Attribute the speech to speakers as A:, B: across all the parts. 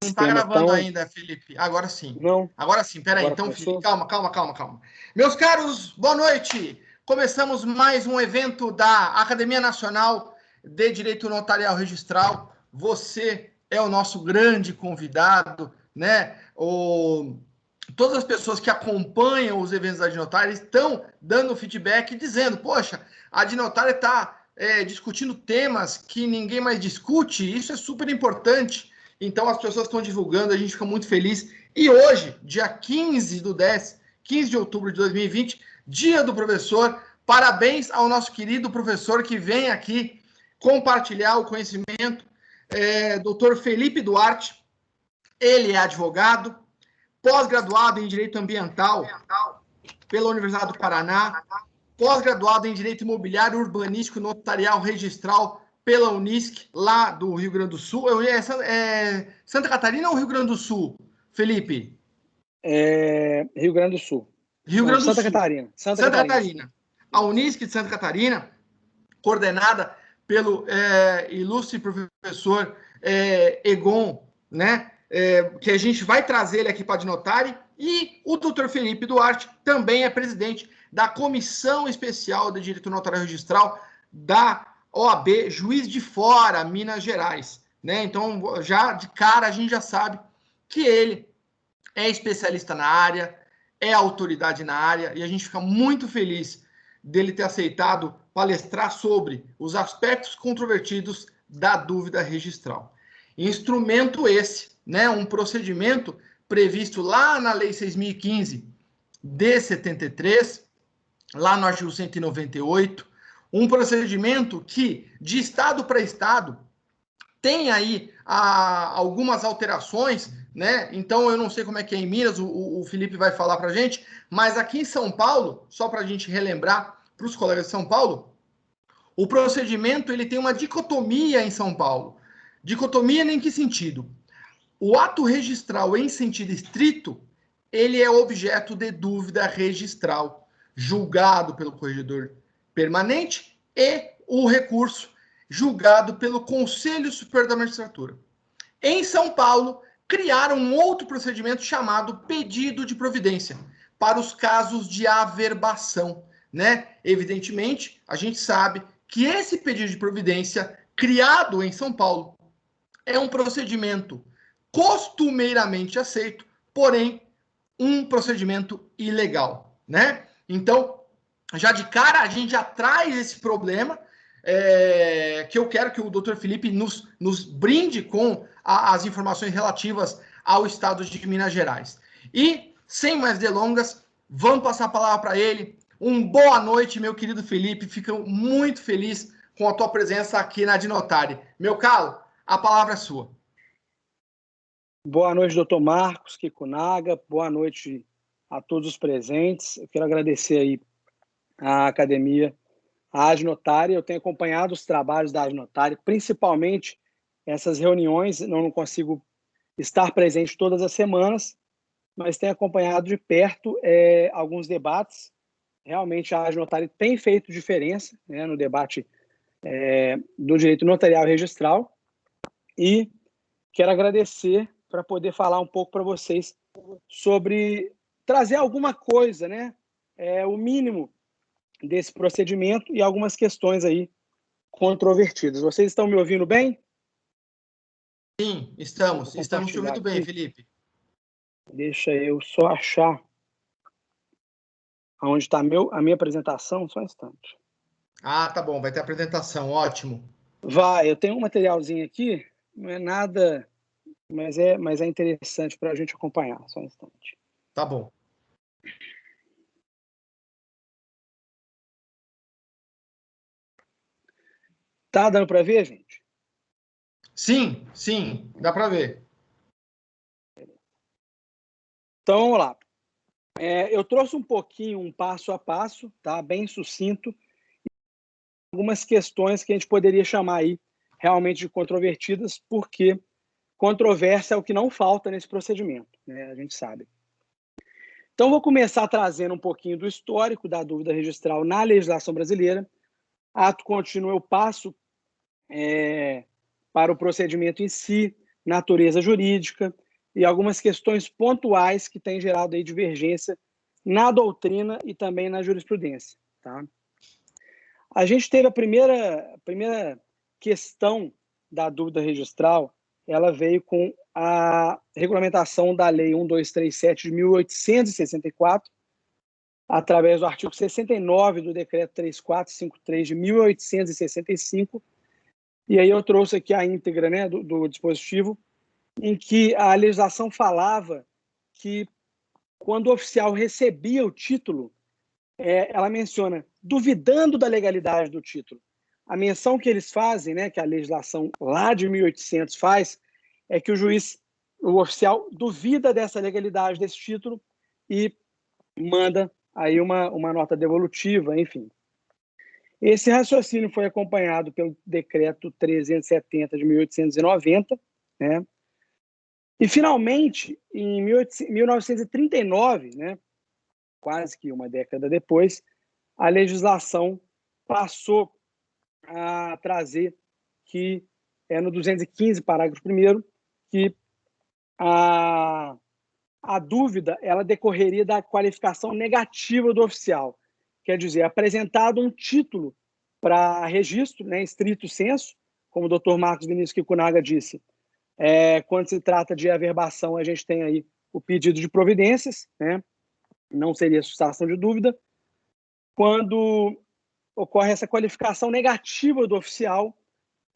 A: Não está gravando ainda, Felipe. Agora sim.
B: Não.
A: Agora sim. Peraí, então, Felipe, calma. Meus caros, boa noite. Começamos mais um evento da Academia Nacional de Direito Notarial Registral. Você é o nosso grande convidado, né? Todas as pessoas que acompanham os eventos da Adnotária estão dando feedback, dizendo, poxa, a Adnotária está discutindo temas que ninguém mais discute. Isso é super importante. Então, as pessoas estão divulgando, a gente fica muito feliz. E hoje, dia 15 de outubro de 2020, dia do professor, parabéns ao nosso querido professor que vem aqui compartilhar o conhecimento, doutor Felipe Duarte. Ele é advogado, pós-graduado em Direito Ambiental pela Universidade do Paraná, pós-graduado em Direito Imobiliário, Urbanístico e Notarial Registral pela Unisc, lá do Rio Grande do Sul. Santa Catarina ou Rio Grande do Sul, Felipe?
B: Rio Grande do Sul.
A: Santa Catarina. Santa Catarina. A Unisc de Santa Catarina, coordenada pelo ilustre professor Egon, né? Que a gente vai trazer ele aqui para a Adnotária, e o doutor Felipe Duarte também é presidente da Comissão Especial de Direito Notarial Registral da OAB Juiz de Fora, Minas Gerais, né? Então, já de cara, a gente já sabe que ele é especialista na área, é autoridade na área, e a gente fica muito feliz dele ter aceitado palestrar sobre os aspectos controvertidos da dúvida registral. Instrumento esse, né, um procedimento previsto lá na Lei 6.015 de 73, lá no artigo 198, um procedimento que, de estado para estado, tem aí algumas alterações, né? Então, eu não sei como é que é em Minas, o Felipe vai falar para a gente, mas aqui em São Paulo, só para a gente relembrar para os colegas de São Paulo, o procedimento ele tem uma dicotomia em São Paulo. Dicotomia em que sentido? O ato registral em sentido estrito, ele é objeto de dúvida registral, julgado pelo corregedor permanente, e o recurso julgado pelo Conselho Superior da Magistratura. Em São Paulo, criaram um outro procedimento chamado pedido de providência, para os casos de averbação, né? Evidentemente, a gente sabe que esse pedido de providência, criado em São Paulo, é um procedimento costumeiramente aceito, porém, um procedimento ilegal, né? Então, já de cara, a gente já traz esse problema, que eu quero que o doutor Felipe nos brinde com as informações relativas ao estado de Minas Gerais. E, sem mais delongas, vamos passar a palavra para ele. Boa noite, meu querido Felipe. Fico muito feliz com a tua presença aqui na Adnotária. Meu caro, a palavra é sua.
B: Boa noite, doutor Marcos Kikunaga. Boa noite a todos os presentes. Eu quero agradecer aí à academia, à Adnotária. Eu tenho acompanhado os trabalhos da Adnotária, principalmente essas reuniões. Não consigo estar presente todas as semanas, mas tenho acompanhado de perto alguns debates. Realmente a Adnotária tem feito diferença, né, no debate do direito notarial registral, e quero agradecer para poder falar um pouco para vocês sobre trazer alguma coisa, né, o mínimo desse procedimento e algumas questões aí controvertidas. Vocês estão me ouvindo bem?
A: Sim, estamos te ouvindo bem, Felipe.
B: Deixa eu só achar onde está a minha apresentação, só um instante.
A: Ah, tá bom, vai ter apresentação, ótimo.
B: Vai, eu tenho um materialzinho aqui, não é nada, mas é interessante para a gente acompanhar, só um instante.
A: Tá bom.
B: Tá dando para ver, gente?
A: Sim, dá para ver.
B: Então, vamos lá. Eu trouxe um pouquinho, um passo a passo, tá? Bem sucinto, algumas questões que a gente poderia chamar aí realmente de controvertidas, porque controvérsia é o que não falta nesse procedimento, né? A gente sabe. Então, vou começar trazendo um pouquinho do histórico da dúvida registral na legislação brasileira. Ato contínuo, eu passo para o procedimento em si, natureza jurídica e algumas questões pontuais que têm gerado aí divergência na doutrina e também na jurisprudência. Tá? A gente teve a primeira questão da dúvida registral, ela veio com a regulamentação da Lei 1237 de 1864, através do artigo 69 do Decreto 3453 de 1865, e aí eu trouxe aqui a íntegra, né, do dispositivo, em que a legislação falava que quando o oficial recebia o título, ela menciona, duvidando da legalidade do título. A menção que eles fazem, né, que a legislação lá de 1800 faz, é que o oficial duvida dessa legalidade desse título e manda aí uma nota devolutiva, enfim. Esse raciocínio foi acompanhado pelo Decreto 370 de 1890, né? E, finalmente, em 1939, né, quase que uma década depois, a legislação passou a trazer que, no 215, parágrafo 1º, que a dúvida ela decorreria da qualificação negativa do oficial. Quer dizer, apresentado um título para registro, né, estrito sensu, como o doutor Marcos Vinícius Kikunaga disse, quando se trata de averbação, a gente tem aí o pedido de providências, né? Não seria suscitação de dúvida. Quando ocorre essa qualificação negativa do oficial,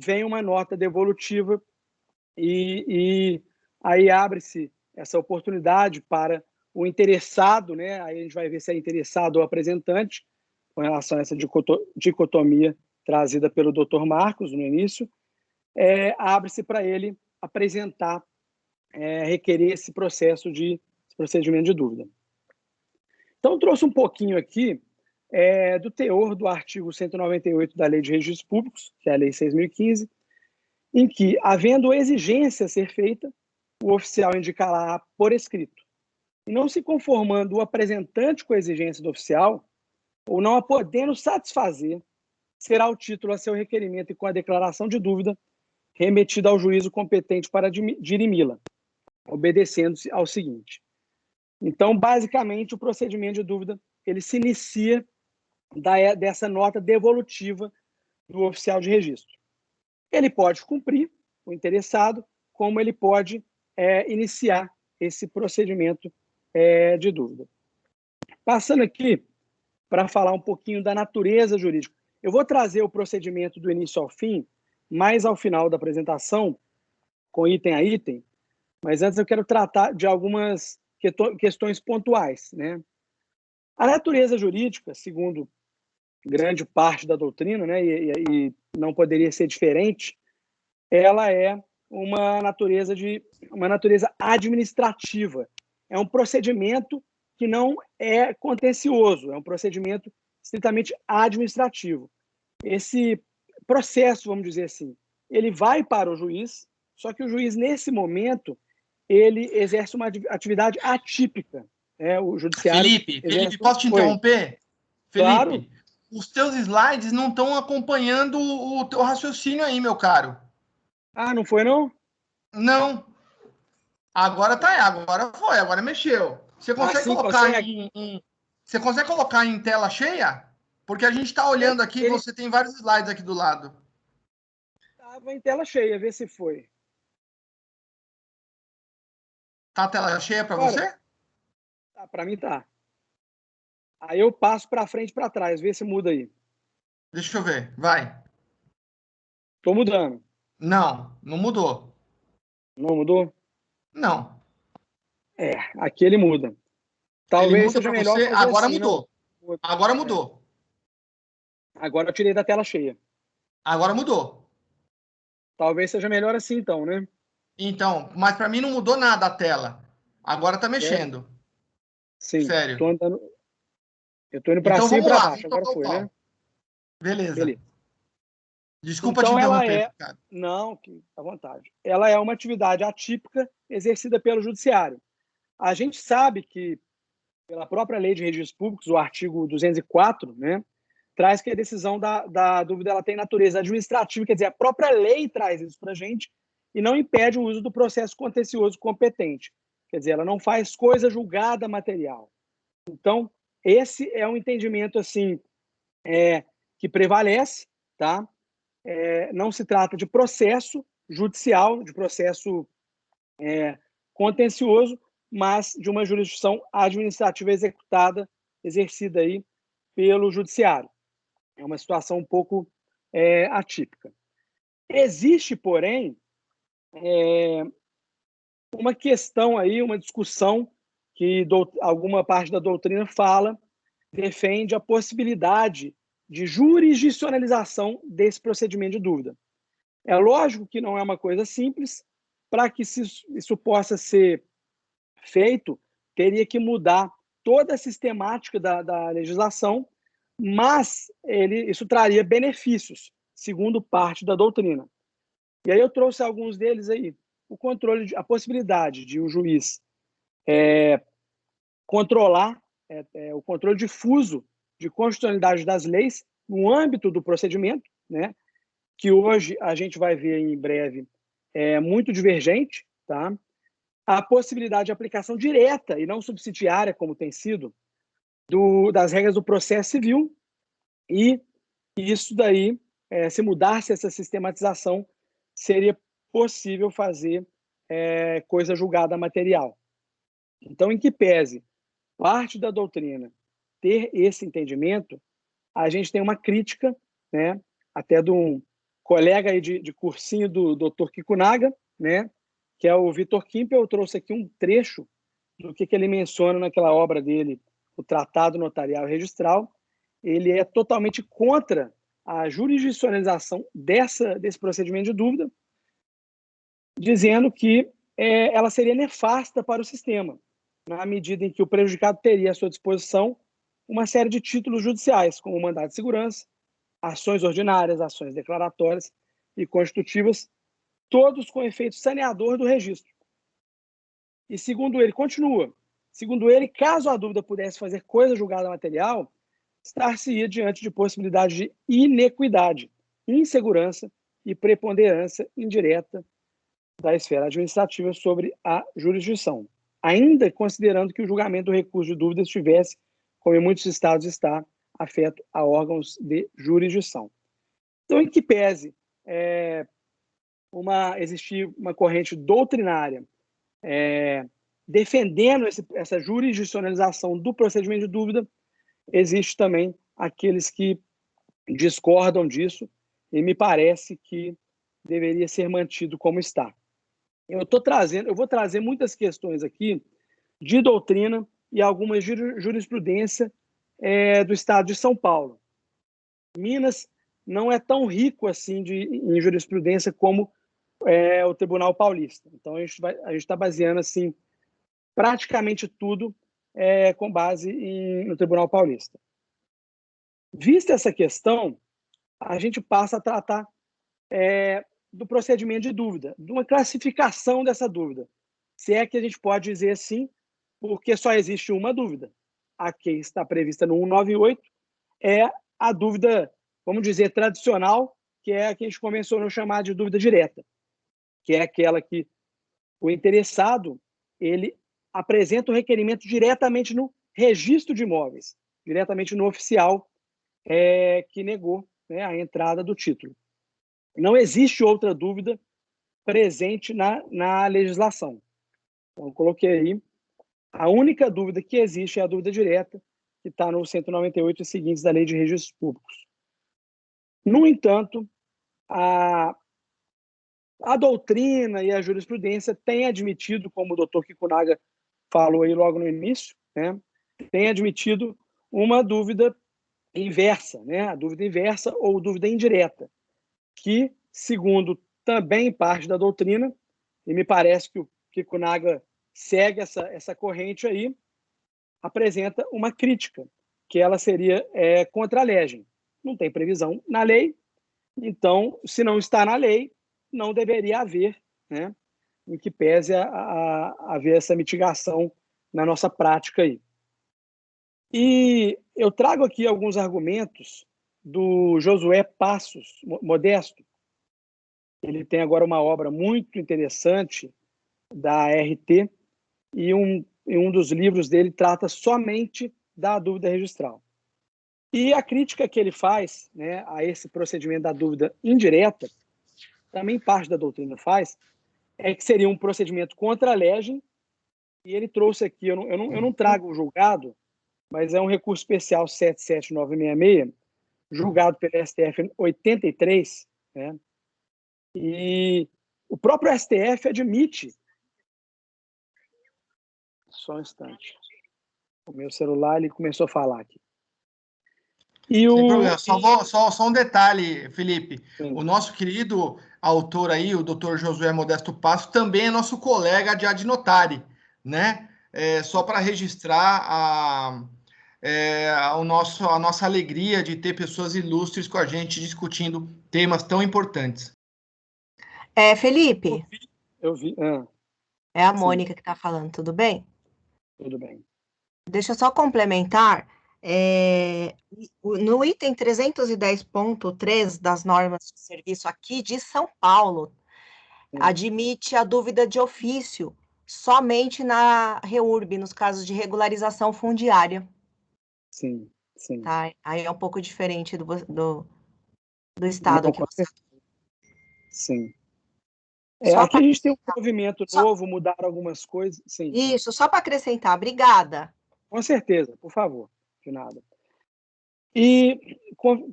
B: vem uma nota devolutiva e aí abre-se essa oportunidade para o interessado, né? Aí a gente vai ver se é interessado ou apresentante, com relação a essa dicotomia trazida pelo Dr. Marcos no início, abre-se para ele apresentar, requerer esse procedimento de dúvida. Então, trouxe um pouquinho aqui do teor do artigo 198 da Lei de Registros Públicos, que é a Lei 6.015, em que, havendo exigência a ser feita, o oficial indicará por escrito. E não se conformando o apresentante com a exigência do oficial, ou não a podendo satisfazer, será o título a seu requerimento e com a declaração de dúvida remetida ao juízo competente para dirimi-la, obedecendo-se ao seguinte. Então, basicamente, o procedimento de dúvida ele se inicia dessa nota devolutiva do oficial de registro. Ele pode cumprir, o interessado, como ele pode iniciar esse procedimento de dúvida. Passando aqui para falar um pouquinho da natureza jurídica. Eu vou trazer o procedimento do início ao fim, mais ao final da apresentação, com item a item, mas antes eu quero tratar de algumas questões pontuais, né? A natureza jurídica, segundo grande parte da doutrina, né, e não poderia ser diferente, ela é uma natureza administrativa. É um procedimento que não é contencioso, é um procedimento estritamente administrativo. Esse processo, vamos dizer assim, ele vai para o juiz, só que o juiz, nesse momento, ele exerce uma atividade atípica. O judiciário...
A: Felipe, posso te interromper?
B: Claro.
A: Felipe, os teus slides não estão acompanhando o teu raciocínio aí, meu caro.
B: Ah, não foi, não?
A: Não. Agora foi, agora mexeu. Você consegue você consegue colocar em tela cheia? Porque a gente está olhando aqui, você tem vários slides aqui do lado.
B: Estava em tela cheia, vê se foi.
A: Tá a tela cheia para você?
B: Tá, para mim tá. Aí eu passo para frente e para trás, vê se muda aí.
A: Deixa eu ver, vai.
B: Tô mudando.
A: Não mudou.
B: Não mudou?
A: Não.
B: Aqui ele muda. Talvez
A: seja melhor você. Agora assim, mudou. Não? Agora mudou.
B: Agora eu tirei da tela cheia.
A: Agora mudou.
B: Talvez seja melhor assim, então, né?
A: Então, mas para mim não mudou nada a tela. Agora tá mexendo.
B: Sim.
A: Sério.
B: Eu tô indo para cima e para baixo. Agora foi, né?
A: Beleza. Desculpa
B: então,
A: te interromper, cara.
B: Não, à vontade. Ela é uma atividade atípica exercida pelo judiciário. A gente sabe que, pela própria Lei de Registros Públicos, o artigo 204, né, traz que a decisão da dúvida ela tem natureza administrativa, quer dizer, a própria lei traz isso para a gente, e não impede o uso do processo contencioso competente. Quer dizer, ela não faz coisa julgada material. Então, esse é um entendimento assim que prevalece, tá? Não se trata de processo judicial, de processo contencioso, mas de uma jurisdição administrativa exercida aí pelo judiciário. É uma situação um pouco atípica. Existe, porém, uma questão aí, uma discussão que alguma parte da doutrina defende a possibilidade de jurisdicionalização desse procedimento de dúvida. É lógico que não é uma coisa simples. Para que isso possa ser feito, teria que mudar toda a sistemática da legislação, mas isso traria benefícios, segundo parte da doutrina. E aí eu trouxe alguns deles aí. A possibilidade de um juiz controlar o controle difuso de constitucionalidade das leis no âmbito do procedimento, né? Que hoje a gente vai ver em breve muito divergente, tá? A possibilidade de aplicação direta e não subsidiária, como tem sido, das regras do processo civil, e isso daí, se mudasse essa sistematização, seria possível fazer coisa julgada material. Então, em que pese parte da doutrina ter esse entendimento, a gente tem uma crítica, né, até de um colega aí de cursinho do Dr. Kikunaga, né, que é o Vitor Kimpel. Eu trouxe aqui um trecho do que ele menciona naquela obra dele, o Tratado Notarial e Registral. Ele é totalmente contra a jurisdicionalização desse procedimento de dúvida, dizendo que ela seria nefasta para o sistema, na medida em que o prejudicado teria à sua disposição uma série de títulos judiciais, como mandado de segurança, ações ordinárias, ações declaratórias e constitutivas, todos com efeito saneador do registro. E segundo ele, caso a dúvida pudesse fazer coisa julgada material, estar-se-ia diante de possibilidade de inequidade, insegurança e preponderância indireta da esfera administrativa sobre a jurisdição, ainda considerando que o julgamento do recurso de dúvida estivesse, como em muitos estados está, afeto a órgãos de jurisdição. Então, em que pese existir uma corrente doutrinária defendendo essa jurisdicionalização do procedimento de dúvida, existe também aqueles que discordam disso, e me parece que deveria ser mantido como está. Eu vou trazer muitas questões aqui de doutrina e algumas de jurisprudência do estado de São Paulo. Minas não é tão rico assim em jurisprudência como o Tribunal Paulista. Então, a gente está baseando assim, praticamente tudo com base no Tribunal Paulista. Vista essa questão, a gente passa a tratar do procedimento de dúvida, de uma classificação dessa dúvida. Se é que a gente pode dizer assim, porque só existe uma dúvida. A que está prevista no 198 é a dúvida, vamos dizer, tradicional, que é a que a gente começou a chamar de dúvida direta, que é aquela que o interessado ele apresenta o requerimento diretamente no registro de imóveis, diretamente no oficial que negou, né, a entrada do título. Não existe outra dúvida presente na legislação. Então, eu coloquei aí, a única dúvida que existe é a dúvida direta, que está no 198 e seguintes da Lei de Registros Públicos. No entanto, a doutrina e a jurisprudência têm admitido, como o doutor Kikunaga falou aí logo no início, né, tem admitido uma dúvida inversa, né, a dúvida inversa ou dúvida indireta, que, segundo também parte da doutrina, e me parece que o Kikunaga segue essa corrente aí, apresenta uma crítica, que ela seria contra a legem. Não tem previsão na lei, então, se não está na lei, não deveria haver, né, em que pese a haver essa mitigação na nossa prática aí. E eu trago aqui alguns argumentos do Josué Passos Modesto, ele tem agora uma obra muito interessante da RT, e um dos livros dele trata somente da dúvida registral. E a crítica que ele faz, né, a esse procedimento da dúvida indireta, também parte da doutrina faz, é que seria um procedimento contra a legem, e ele trouxe aqui, eu não trago o julgado, mas é um recurso especial 77966, julgado pelo STF em 83, né? E o próprio STF admite. Só um instante. O meu celular, ele começou a falar aqui.
A: Sem problema. Só um detalhe, Felipe. Sim. O nosso querido autor aí, o Dr. Josué Modesto Passo, também é nosso colega de ad notari, né? Só para registrar a nossa alegria de ter pessoas ilustres com a gente discutindo temas tão importantes.
C: Felipe.
B: Eu vi.
C: É a Mônica que está falando, tudo bem?
B: Tudo bem.
C: Deixa eu só complementar. No item 310.3 das normas de serviço aqui de São Paulo, admite a dúvida de ofício somente na REURB, nos casos de regularização fundiária.
B: Sim.
C: Tá? Aí é um pouco diferente do estado.
B: Não,
C: que você...
B: Sim. Aqui a gente tem um movimento novo, mudaram algumas coisas. Sim.
C: Isso, só para acrescentar. Obrigada.
B: Com certeza, por favor. De nada. E,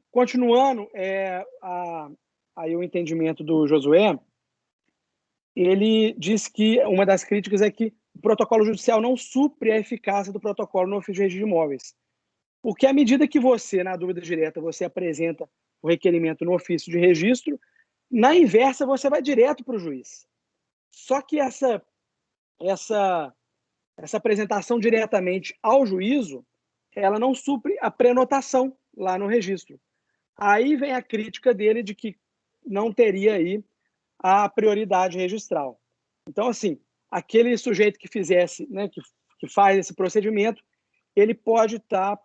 B: continuando, aí o entendimento do Josué, ele diz que uma das críticas é que o protocolo judicial não supre a eficácia do protocolo no ofício de registro de imóveis. Porque à medida que você, na dúvida direta, você apresenta o requerimento no ofício de registro, na inversa você vai direto para o juiz. Só que essa apresentação diretamente ao juízo, ela não supre a prenotação lá no registro. Aí vem a crítica dele de que não teria aí a prioridade registral. Então, assim, aquele sujeito que fizesse, né, que faz esse procedimento, ele pode estar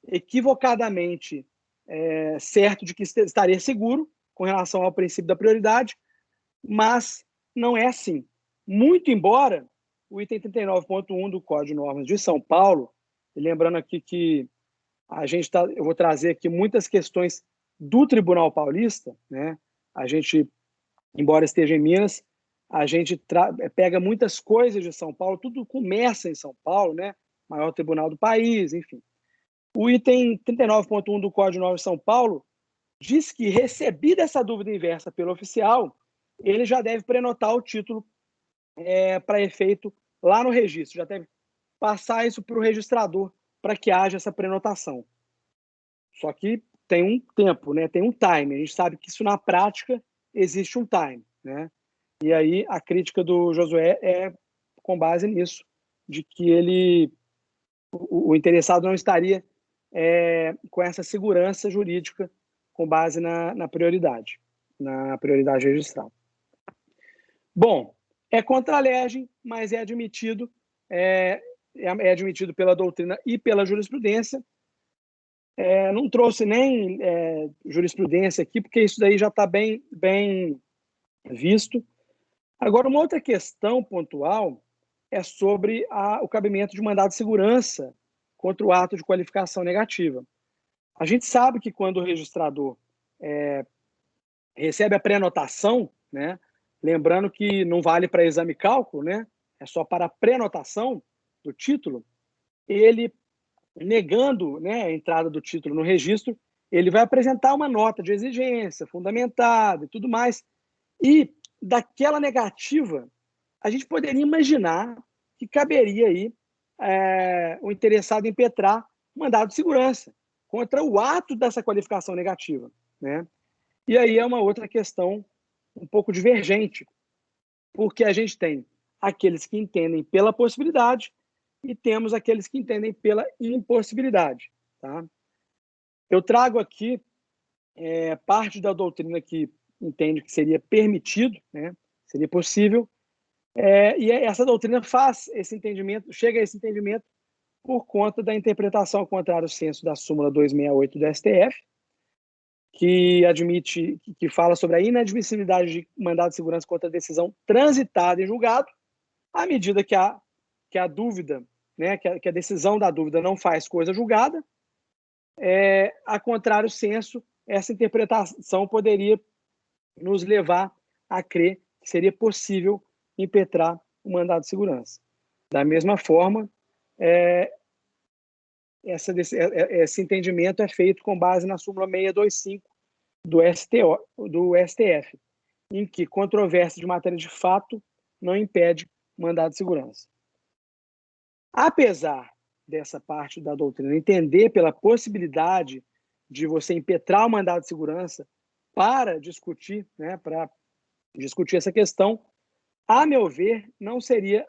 B: equivocadamente certo de que estaria seguro com relação ao princípio da prioridade, mas não é assim. Muito embora o item 39.1 do Código de Normas de São Paulo, e lembrando aqui que eu vou trazer aqui muitas questões do Tribunal Paulista, né? A gente, embora esteja em Minas, a gente pega muitas coisas de São Paulo, tudo começa em São Paulo, né? Maior tribunal do país, enfim. O item 39.1 do Código de Normas de São Paulo diz que, recebida essa dúvida inversa pelo oficial, ele já deve prenotar o título para efeito lá no registro, já deve passar isso para o registrador para que haja essa prenotação. Só que tem um tempo, né? Tem um time. A gente sabe que isso na prática existe um time, né? E aí a crítica do Josué é com base nisso, de que o interessado não estaria com essa segurança jurídica com base na prioridade registral. Bom, é contra a legem, mas é admitido pela doutrina e pela jurisprudência. Não trouxe nem jurisprudência aqui, porque isso daí já está bem visto. Agora, uma outra questão pontual é sobre o cabimento de mandado de segurança contra o ato de qualificação negativa. A gente sabe que quando o registrador recebe a prenotação, né, lembrando que não vale para exame e cálculo, né, é só para a prenotação do título, ele, negando, né, a entrada do título no registro, ele vai apresentar uma nota de exigência fundamentada e tudo mais. E daquela negativa, a gente poderia imaginar que caberia aí o interessado impetrar mandado de segurança contra o ato dessa qualificação negativa, né? E aí é uma outra questão um pouco divergente, porque a gente tem aqueles que entendem pela possibilidade e temos aqueles que entendem pela impossibilidade, tá? Eu trago aqui parte da doutrina que entende que seria permitido, né? Seria possível, e essa doutrina faz esse entendimento, chega a esse entendimento por conta da interpretação ao contrário senso da súmula 268 do STF, que fala sobre a inadmissibilidade de mandado de segurança contra a decisão transitada em julgado, à medida que a dúvida, né, que a decisão da dúvida não faz coisa julgada, a contrário senso, essa interpretação poderia nos levar a crer que seria possível impetrar o mandado de segurança. Da mesma forma, esse entendimento é feito com base na súmula 625 do STF, em que controvérsia de matéria de fato não impede mandado de segurança. Apesar dessa parte da doutrina entender pela possibilidade de você impetrar o mandado de segurança para discutir, né, para discutir essa questão, a meu ver, não seria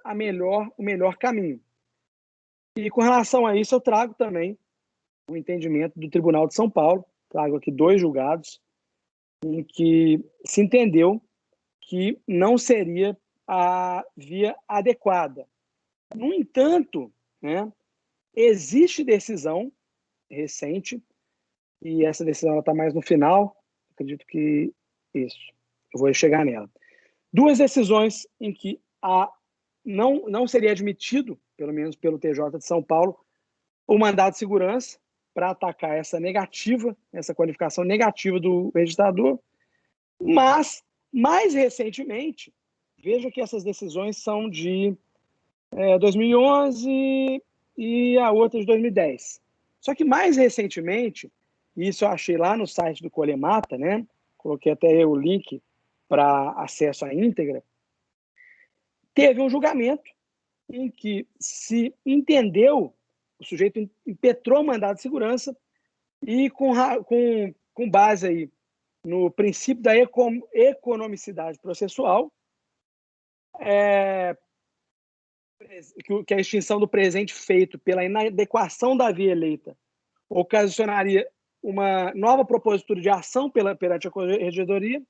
B: o melhor caminho. E com relação a isso, eu trago também o entendimento do Tribunal de São Paulo, trago aqui 2 julgados, em que se entendeu que não seria a via adequada. No entanto, né, existe decisão recente, e essa decisão está mais no final, acredito que isso, eu vou chegar nela. 2 decisões em que não seria admitido, pelo menos pelo TJ de São Paulo, o mandado de segurança para atacar essa qualificação negativa do registrador, mas, mais recentemente, veja que essas decisões são de 2011 e a outra de 2010. Só que mais recentemente, isso eu achei lá no site do Colemata, né? Coloquei até o link para acesso à íntegra, teve um julgamento em que se entendeu, o sujeito impetrou o mandado de segurança e com base aí no princípio da economicidade processual, que a extinção do presente feito pela inadequação da via eleita ocasionaria uma nova propositura de ação perante a Corregedoria,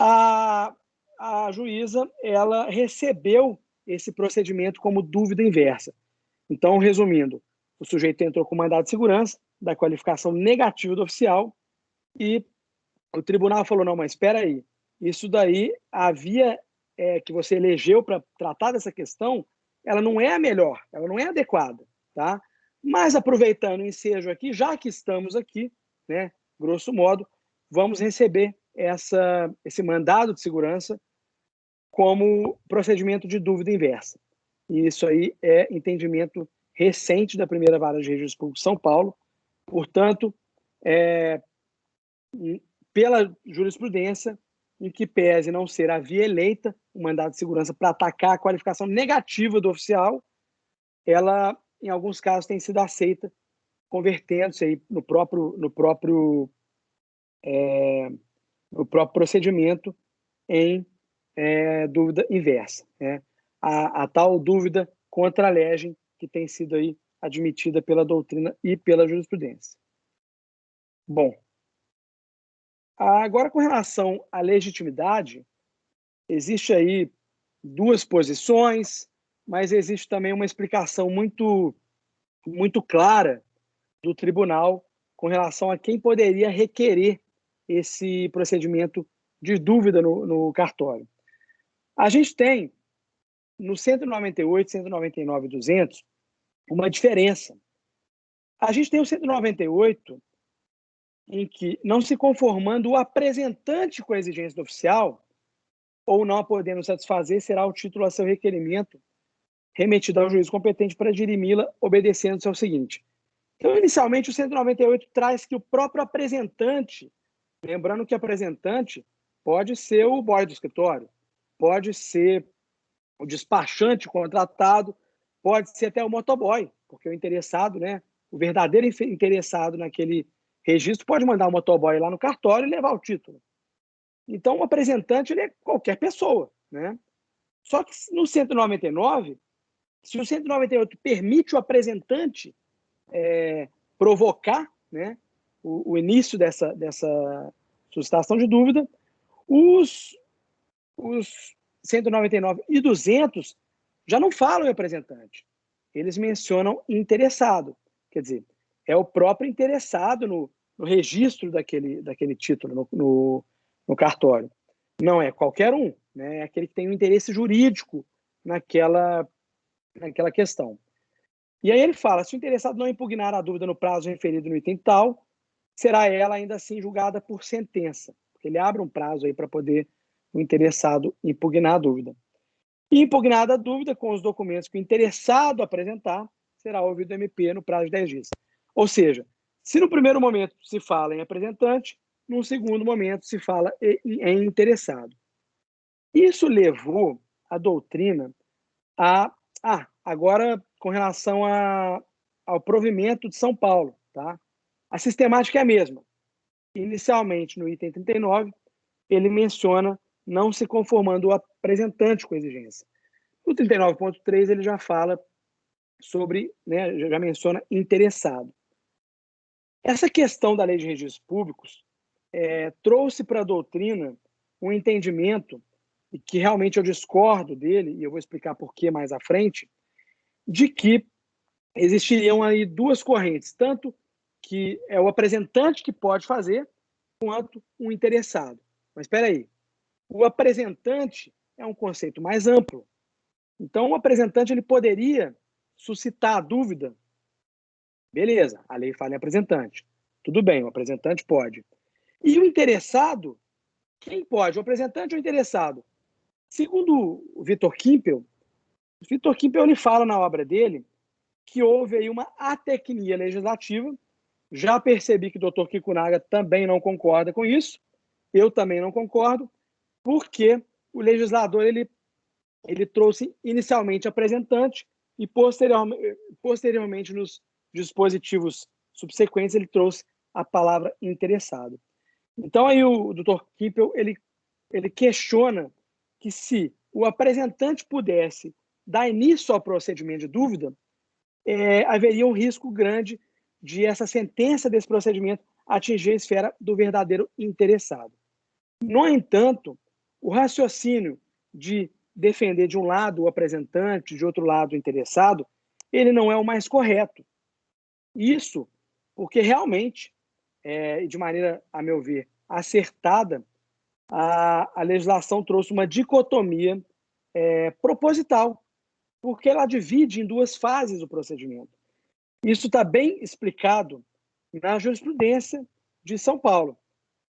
B: a juíza ela recebeu esse procedimento como dúvida inversa. Então, resumindo, o sujeito entrou com mandado de segurança da qualificação negativa do oficial e o tribunal falou, não, mas espera aí, isso daí, a via que você elegeu para tratar dessa questão, ela não é a melhor, ela não é adequada, tá? Mas aproveitando o ensejo aqui, já que estamos aqui, né, grosso modo, vamos receber esse mandado de segurança como procedimento de dúvida inversa. E isso aí é entendimento recente da primeira vara de registro público de São Paulo. Portanto, pela jurisprudência, em que pese não ser a via eleita o mandado de segurança para atacar a qualificação negativa do oficial, ela, em alguns casos, tem sido aceita, convertendo-se aí no próprio procedimento em dúvida inversa, né? A tal dúvida contra a legem que tem sido aí admitida pela doutrina e pela jurisprudência. Bom, agora com relação à legitimidade, existe aí 2 posições, mas existe também uma explicação muito, muito clara do tribunal com relação a quem poderia requerer esse procedimento de dúvida no cartório. A gente tem, no 198, 199 e 200, uma diferença. A gente tem o 198, em que, não se conformando o apresentante com a exigência do oficial, ou não a podendo satisfazer, será o título a seu requerimento remetido ao juiz competente para dirimi-la, obedecendo-se ao seguinte. Então, inicialmente, o 198 traz que o próprio apresentante, lembrando que apresentante pode ser o boy do escritório, pode ser o despachante contratado, pode ser até o motoboy, porque o interessado, né, o verdadeiro interessado naquele registro pode mandar o motoboy lá no cartório e levar o título. Então, o apresentante ele é qualquer pessoa, né? Só que no 199, se o 198 permite o apresentante provocar, né, o início dessa suscitação de dúvida, os 199 e 200 já não falam em apresentante. Eles mencionam interessado. Quer dizer, é o próprio interessado no registro daquele título no cartório. Não é qualquer um, né? É aquele que tem um interesse jurídico naquela questão. E aí ele fala, se o interessado não impugnar a dúvida no prazo referido no item tal, será ela ainda assim julgada por sentença, porque ele abre um prazo aí para poder o interessado impugnar a dúvida. E impugnada a dúvida com os documentos que o interessado apresentar, será ouvido o MP no prazo de 10 dias. Ou seja, se no primeiro momento se fala em apresentante, no segundo momento se fala em interessado. Isso levou a doutrina a... agora com relação ao provimento de São Paulo, tá? A sistemática é a mesma. Inicialmente, no item 39, ele menciona não se conformando o apresentante com a exigência. No 39.3, ele já fala sobre, né, já menciona interessado. Essa questão da lei de registros públicos trouxe para a doutrina um entendimento, e que realmente eu discordo dele, e eu vou explicar por que mais à frente, de que existiriam aí duas correntes, tanto que é o apresentante que pode fazer, quanto o interessado. Mas espera aí, o apresentante é um conceito mais amplo. Então, o apresentante ele poderia suscitar a dúvida. Beleza, a lei fala em apresentante. Tudo bem, o apresentante pode. E o interessado, quem pode? O apresentante ou o interessado? Segundo o Vitor Kimpel ele fala na obra dele que houve aí uma atecnia legislativa. Já percebi que o Dr. Kikunaga também não concorda com isso. Eu também não concordo, porque o legislador ele trouxe inicialmente apresentante e posteriormente nos dispositivos subsequentes ele trouxe a palavra interessado. Então aí o Dr. Kimpel ele questiona que se o apresentante pudesse dar início ao procedimento de dúvida, haveria um risco grande de essa sentença desse procedimento atingir a esfera do verdadeiro interessado. No entanto, o raciocínio de defender de um lado o apresentante, de outro lado o interessado, ele não é o mais correto. Isso porque realmente, de maneira, a meu ver, acertada, a legislação trouxe uma dicotomia proposital, porque ela divide em duas fases o procedimento. Isso está bem explicado na jurisprudência de São Paulo.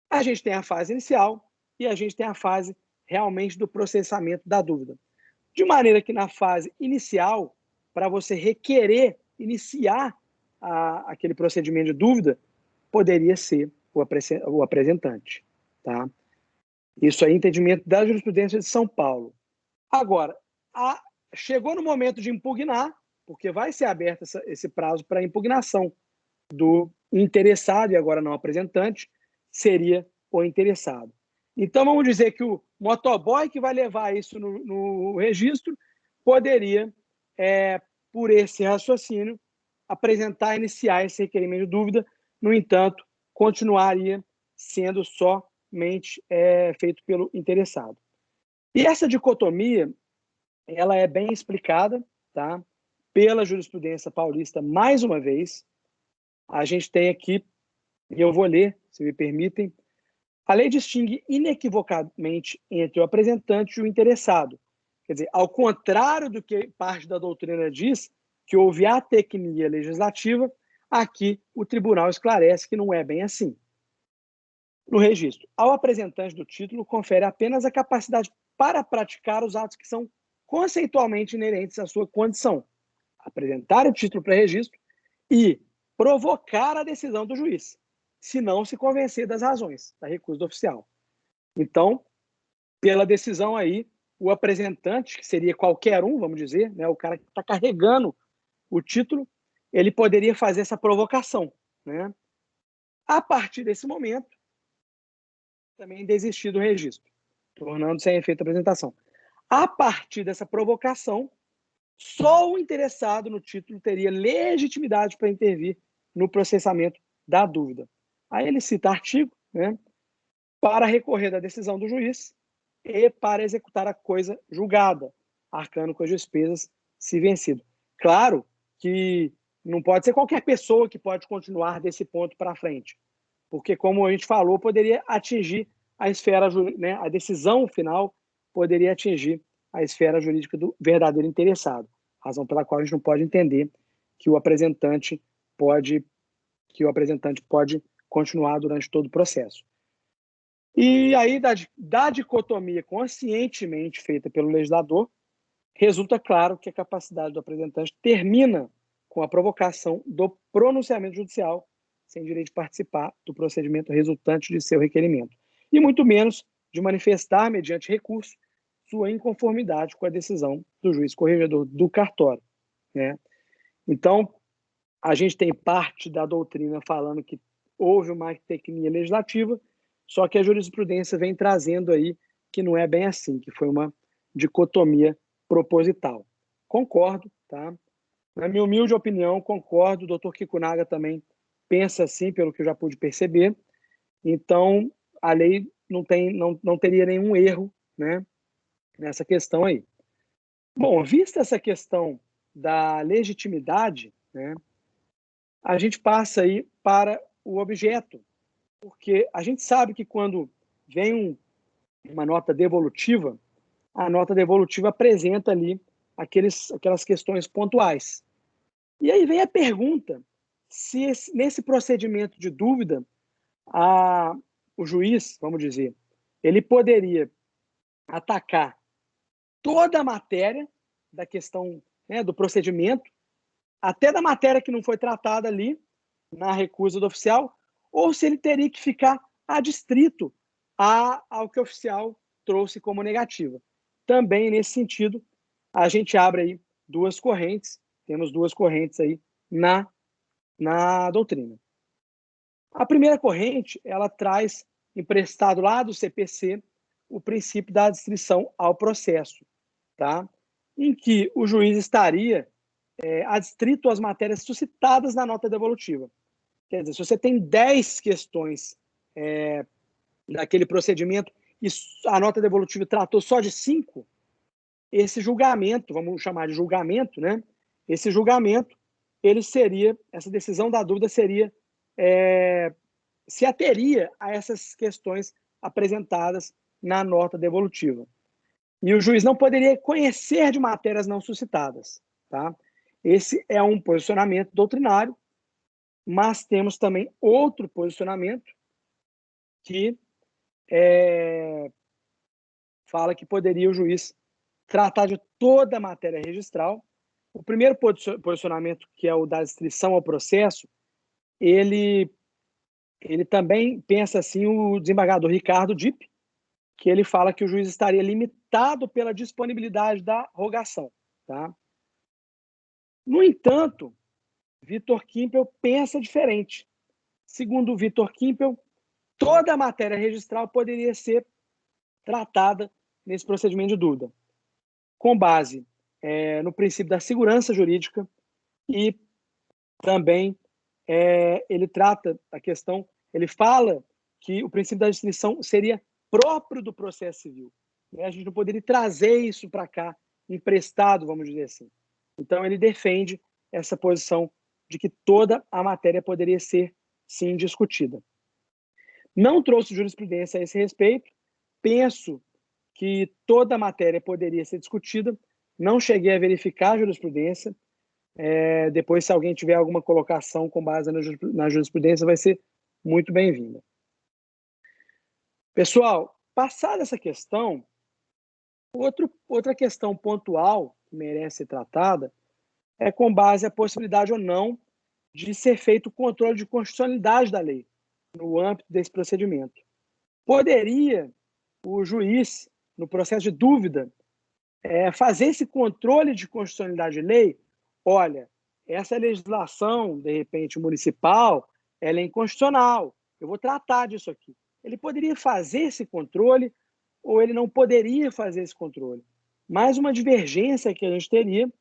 B: A gente tem a fase inicial e a gente tem a fase realmente do processamento da dúvida. De maneira que na fase inicial, para você requerer iniciar aquele procedimento de dúvida, poderia ser o apresentante. Tá? Isso é entendimento da jurisprudência de São Paulo. Agora, chegou no momento de impugnar, porque vai ser aberto esse prazo para impugnação do interessado, e agora não apresentante, seria o interessado. Então, vamos dizer que o motoboy que vai levar isso no registro poderia, por esse raciocínio, iniciar esse requerimento de dúvida, no entanto, continuaria sendo somente feito pelo interessado. E essa dicotomia, ela é bem explicada, tá? Pela jurisprudência paulista, mais uma vez. A gente tem aqui, e eu vou ler, se me permitem, a lei distingue inequivocamente entre o apresentante e o interessado. Quer dizer, ao contrário do que parte da doutrina diz, que houve atecnia legislativa, aqui o tribunal esclarece que não é bem assim. No registro, ao apresentante do título confere apenas a capacidade para praticar os atos que são conceitualmente inerentes à sua condição. Apresentar o título para registro e provocar a decisão do juiz, se não se convencer das razões da recusa do oficial. Então, pela decisão aí, o apresentante, que seria qualquer um, vamos dizer, né, o cara que está carregando o título, ele poderia fazer essa provocação. Né? A partir desse momento, também desistir do registro, tornando-se sem efeito a apresentação. A partir dessa provocação, só o interessado no título teria legitimidade para intervir no processamento da dúvida. Aí ele cita artigo, né, para recorrer da decisão do juiz e para executar a coisa julgada, arcando com as despesas se vencido. Claro que não pode ser qualquer pessoa que pode continuar desse ponto para frente. porque, como a gente falou, poderia atingir a esfera, né, a decisão final poderia atingir a esfera jurídica do verdadeiro interessado, razão pela qual a gente não pode entender que o apresentante pode continuar durante todo o processo. E aí, da dicotomia conscientemente feita pelo legislador, resulta claro que a capacidade do apresentante termina com a provocação do pronunciamento judicial, sem direito de participar do procedimento resultante de seu requerimento, e muito menos de manifestar, mediante recurso, sua inconformidade com a decisão do juiz corregedor do cartório, né? Então, a gente tem parte da doutrina falando que houve uma tecnia legislativa, só que a jurisprudência vem trazendo aí que não é bem assim, que foi uma dicotomia proposital. Concordo, tá? Na minha humilde opinião, concordo. O doutor Kikunaga também pensa assim, pelo que eu já pude perceber. Então, a lei não teria nenhum erro, né, nessa questão aí. Bom, vista essa questão da legitimidade, né, a gente passa aí para o objeto, porque a gente sabe que quando vem uma nota devolutiva, a nota devolutiva apresenta ali aquelas questões pontuais. E aí vem a pergunta, se nesse procedimento de dúvida, o juiz, vamos dizer, ele poderia atacar toda a matéria da questão, né, do procedimento, até da matéria que não foi tratada ali na recusa do oficial, ou se ele teria que ficar adstrito ao que o oficial trouxe como negativa. Também, nesse sentido, a gente abre aí duas correntes, temos duas correntes aí na doutrina. A primeira corrente, ela traz, emprestado lá do CPC, o princípio da adstrição ao processo, tá? Em que o juiz estaria adstrito às matérias suscitadas na nota devolutiva. Quer dizer, se você tem 10 questões daquele procedimento e a nota devolutiva tratou só de 5, esse julgamento, vamos chamar de julgamento, né? Esse julgamento, essa decisão da dúvida se ateria a essas questões apresentadas na nota devolutiva. E o juiz não poderia conhecer de matérias não suscitadas, tá? Esse é um posicionamento doutrinário, mas temos também outro posicionamento que fala que poderia o juiz tratar de toda a matéria registral. O primeiro posicionamento, que é o da adstrição ao processo, ele também pensa assim o desembargador Ricardo Dipp, que ele fala que o juiz estaria limitado pela disponibilidade da rogação, tá? No entanto, Vitor Kimpel pensa diferente. Segundo Vitor Kimpel, toda a matéria registral poderia ser tratada nesse procedimento de dúvida, com base no princípio da segurança jurídica e também ele trata a questão, ele fala que o princípio da distinção seria próprio do processo civil. Né? A gente não poderia trazer isso para cá, emprestado, vamos dizer assim. Então, ele defende essa posição de que toda a matéria poderia ser, sim, discutida. Não trouxe jurisprudência a esse respeito, penso que toda a matéria poderia ser discutida, não cheguei a verificar a jurisprudência, depois, se alguém tiver alguma colocação com base na jurisprudência, vai ser muito bem-vinda. Pessoal, passada essa questão, outra questão pontual que merece ser tratada é com base a possibilidade ou não de ser feito o controle de constitucionalidade da lei no âmbito desse procedimento. Poderia o juiz, no processo de dúvida, fazer esse controle de constitucionalidade de lei? Olha, essa legislação, de repente, municipal, ela é inconstitucional, eu vou tratar disso aqui. Ele poderia fazer esse controle ou ele não poderia fazer esse controle? Mais uma divergência que a gente teria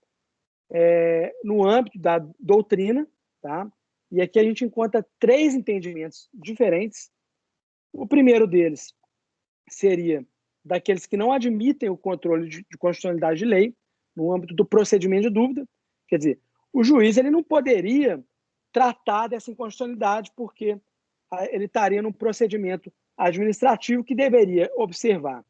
B: no âmbito da doutrina, tá? E aqui a gente encontra 3 entendimentos diferentes. O primeiro deles seria daqueles que não admitem o controle de constitucionalidade de lei no âmbito do procedimento de dúvida. Quer dizer, o juiz ele não poderia tratar dessa inconstitucionalidade porque ele estaria num procedimento administrativo que deveria observar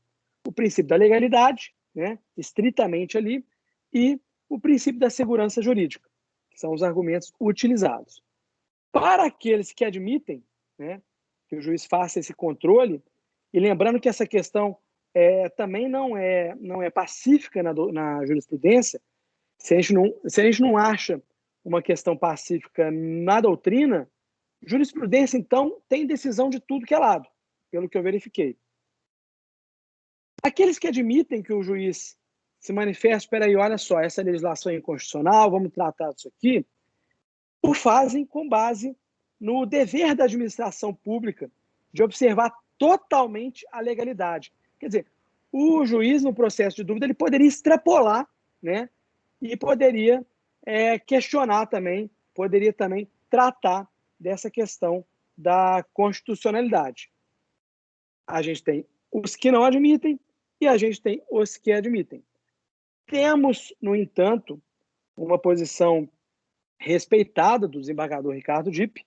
B: o princípio da legalidade, né, estritamente ali, e o princípio da segurança jurídica, que são os argumentos utilizados. Para aqueles que admitem, né, que o juiz faça esse controle, e lembrando que essa questão também não é pacífica na jurisprudência, se a gente não acha uma questão pacífica na doutrina, jurisprudência, então, tem decisão de tudo que é lado, pelo que eu verifiquei. Aqueles que admitem que o juiz se manifesta, espera aí, olha só, essa legislação é inconstitucional, vamos tratar disso aqui, o fazem com base no dever da administração pública de observar totalmente a legalidade. Quer dizer, o juiz, no processo de dúvida, ele poderia extrapolar, né, e poderia questionar também, poderia também tratar dessa questão da constitucionalidade. A gente tem os que não admitem e a gente tem os que admitem. Temos, no entanto, uma posição respeitada do desembargador Ricardo Dipp,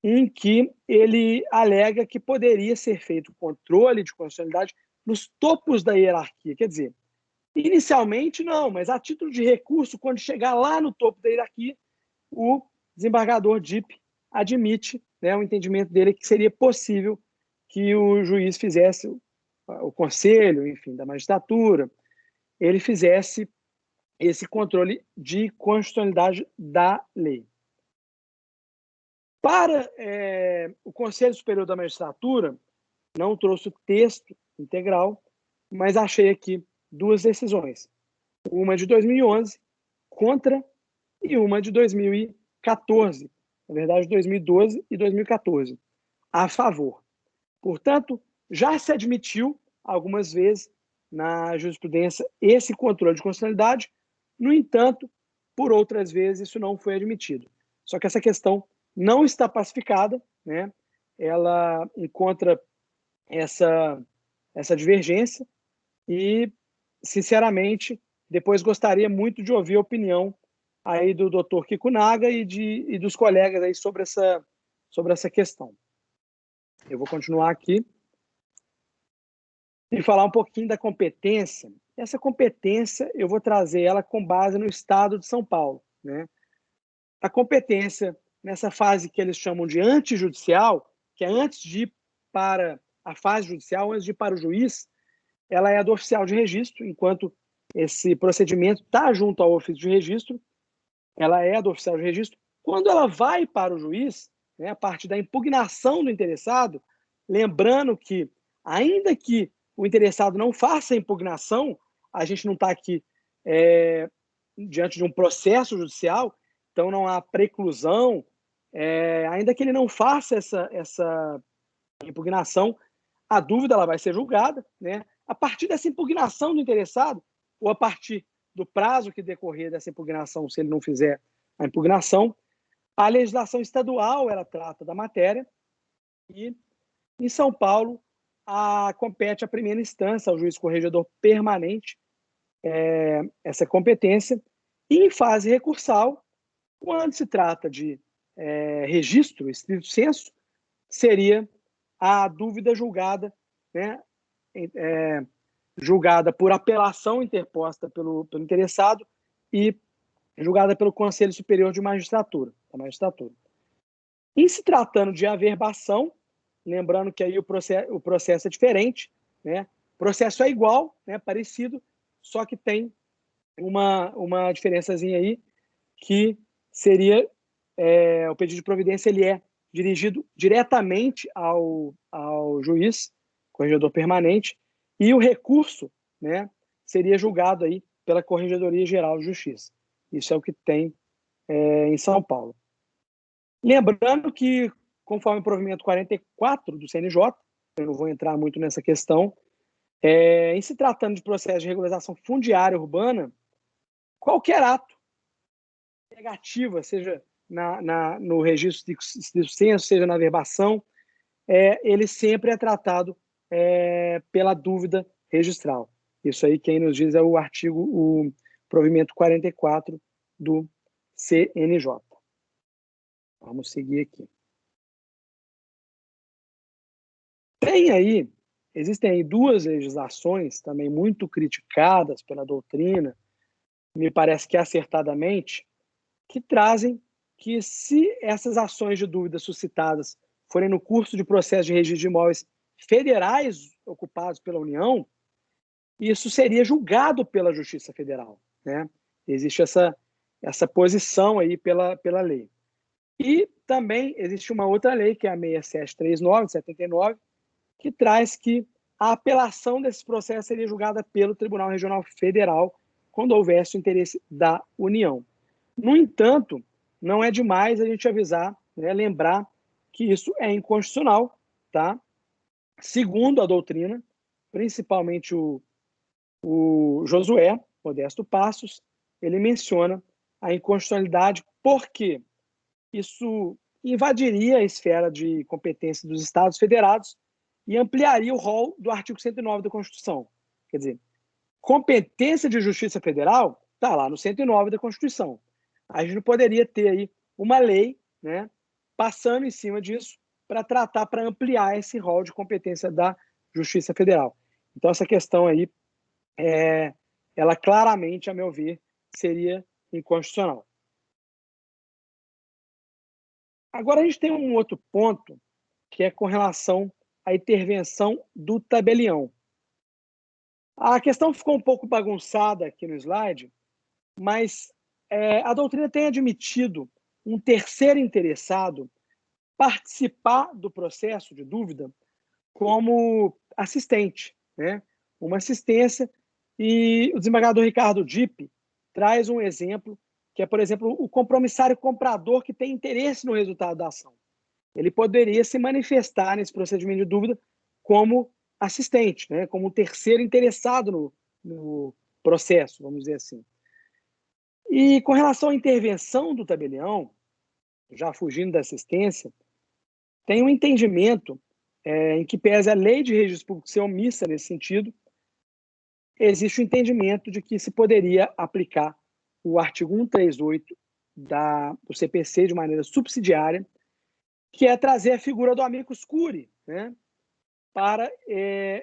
B: em que ele alega que poderia ser feito controle de constitucionalidade nos topos da hierarquia. Quer dizer, inicialmente não, mas a título de recurso, quando chegar lá no topo da hierarquia, o desembargador Dipp admite, né, o entendimento dele que seria possível que o juiz fizesse, o conselho, enfim, da magistratura, ele fizesse esse controle de constitucionalidade da lei. Para o Conselho Superior da Magistratura, não trouxe o texto integral, mas achei aqui duas decisões. Uma de 2011, contra, e uma de 2014, na verdade 2012 e 2014, a favor. Portanto, já se admitiu algumas vezes na jurisprudência esse controle de constitucionalidade, no entanto, por outras vezes isso não foi admitido. Só que essa questão não está pacificada, né? Ela encontra essa divergência e, sinceramente, depois gostaria muito de ouvir a opinião aí do Dr. Kikunaga e dos colegas aí sobre essa questão. Eu vou continuar aqui e falar um pouquinho da competência. Essa competência eu vou trazer ela com base no Estado de São Paulo, né? A competência nessa fase que eles chamam de antijudicial, que é antes de ir para a fase judicial, antes de ir para o juiz, ela é a do oficial de registro, enquanto esse procedimento está junto ao ofício de registro, ela é a do oficial de registro. Quando ela vai para o juiz, né, a partir da impugnação do interessado, lembrando que, ainda que o interessado não faça a impugnação, a gente não está aqui diante de um processo judicial, então não há preclusão, ainda que ele não faça essa impugnação, a dúvida ela vai ser julgada, né? A partir dessa impugnação do interessado, ou a partir do prazo que decorrer dessa impugnação, se ele não fizer a impugnação, a legislação estadual ela trata da matéria e, em São Paulo, compete à primeira instância, ao juiz corregedor permanente, essa competência, e em fase recursal, quando se trata de registro, estrito sensu, seria a dúvida julgada, né, julgada por apelação interposta pelo interessado e julgada pelo Conselho Superior de Magistratura, da magistratura. Em se tratando de averbação, lembrando que aí o processo é diferente, né? O processo é igual, né, parecido, só que tem uma diferençazinha aí, que seria o pedido de providência, ele é dirigido diretamente ao juiz, corregedor permanente, e o recurso, né, seria julgado aí pela Corregedoria Geral de Justiça. Isso é o que tem em São Paulo. Lembrando que, conforme o provimento 44 do CNJ, eu não vou entrar muito nessa questão, em se tratando de processo de regularização fundiária urbana, qualquer ato negativa, seja no registro de censo, seja na averbação, ele sempre é tratado pela dúvida registral. Isso aí quem nos diz é o provimento 44 do CNJ. Vamos seguir aqui. Existem aí duas legislações também muito criticadas pela doutrina, me parece que acertadamente, que trazem que se essas ações de dúvida suscitadas forem no curso de processo de registro de imóveis federais ocupados pela União, isso seria julgado pela Justiça Federal, né? Existe essa posição aí pela lei. E também existe uma outra lei, que é a 6739, de 79, que traz que a apelação desses processos seria julgada pelo Tribunal Regional Federal quando houvesse o interesse da União. No entanto, não é demais a gente avisar, né, lembrar que isso é inconstitucional, tá? Segundo a doutrina, principalmente o Josué Modesto Passos, ele menciona a inconstitucionalidade porque isso invadiria a esfera de competência dos Estados federados e ampliaria o rol do artigo 109 da Constituição. Quer dizer, competência de justiça federal está lá no 109 da Constituição. A gente não poderia ter aí uma lei, né, passando em cima disso para tratar, para ampliar esse rol de competência da Justiça Federal. Então, essa questão aí, ela claramente, a meu ver, seria inconstitucional. Agora, a gente tem um outro ponto, que é com relação à intervenção do tabelião. A questão ficou um pouco bagunçada aqui no slide, mas a doutrina tem admitido um terceiro interessado participar do processo de dúvida como assistente, né? Uma assistência, e o desembargador Ricardo Dipp traz um exemplo, que é, por exemplo, o compromissário comprador que tem interesse no resultado da ação. Ele poderia se manifestar nesse procedimento de dúvida como assistente, né? Como um terceiro interessado no processo, vamos dizer assim. E com relação à intervenção do tabelião, já fugindo da assistência, tem um entendimento em que, pese a lei de registro público ser omissa nesse sentido, existe o entendimento de que se poderia aplicar o artigo 138 do CPC de maneira subsidiária, que é trazer a figura do amicus curiae, né, para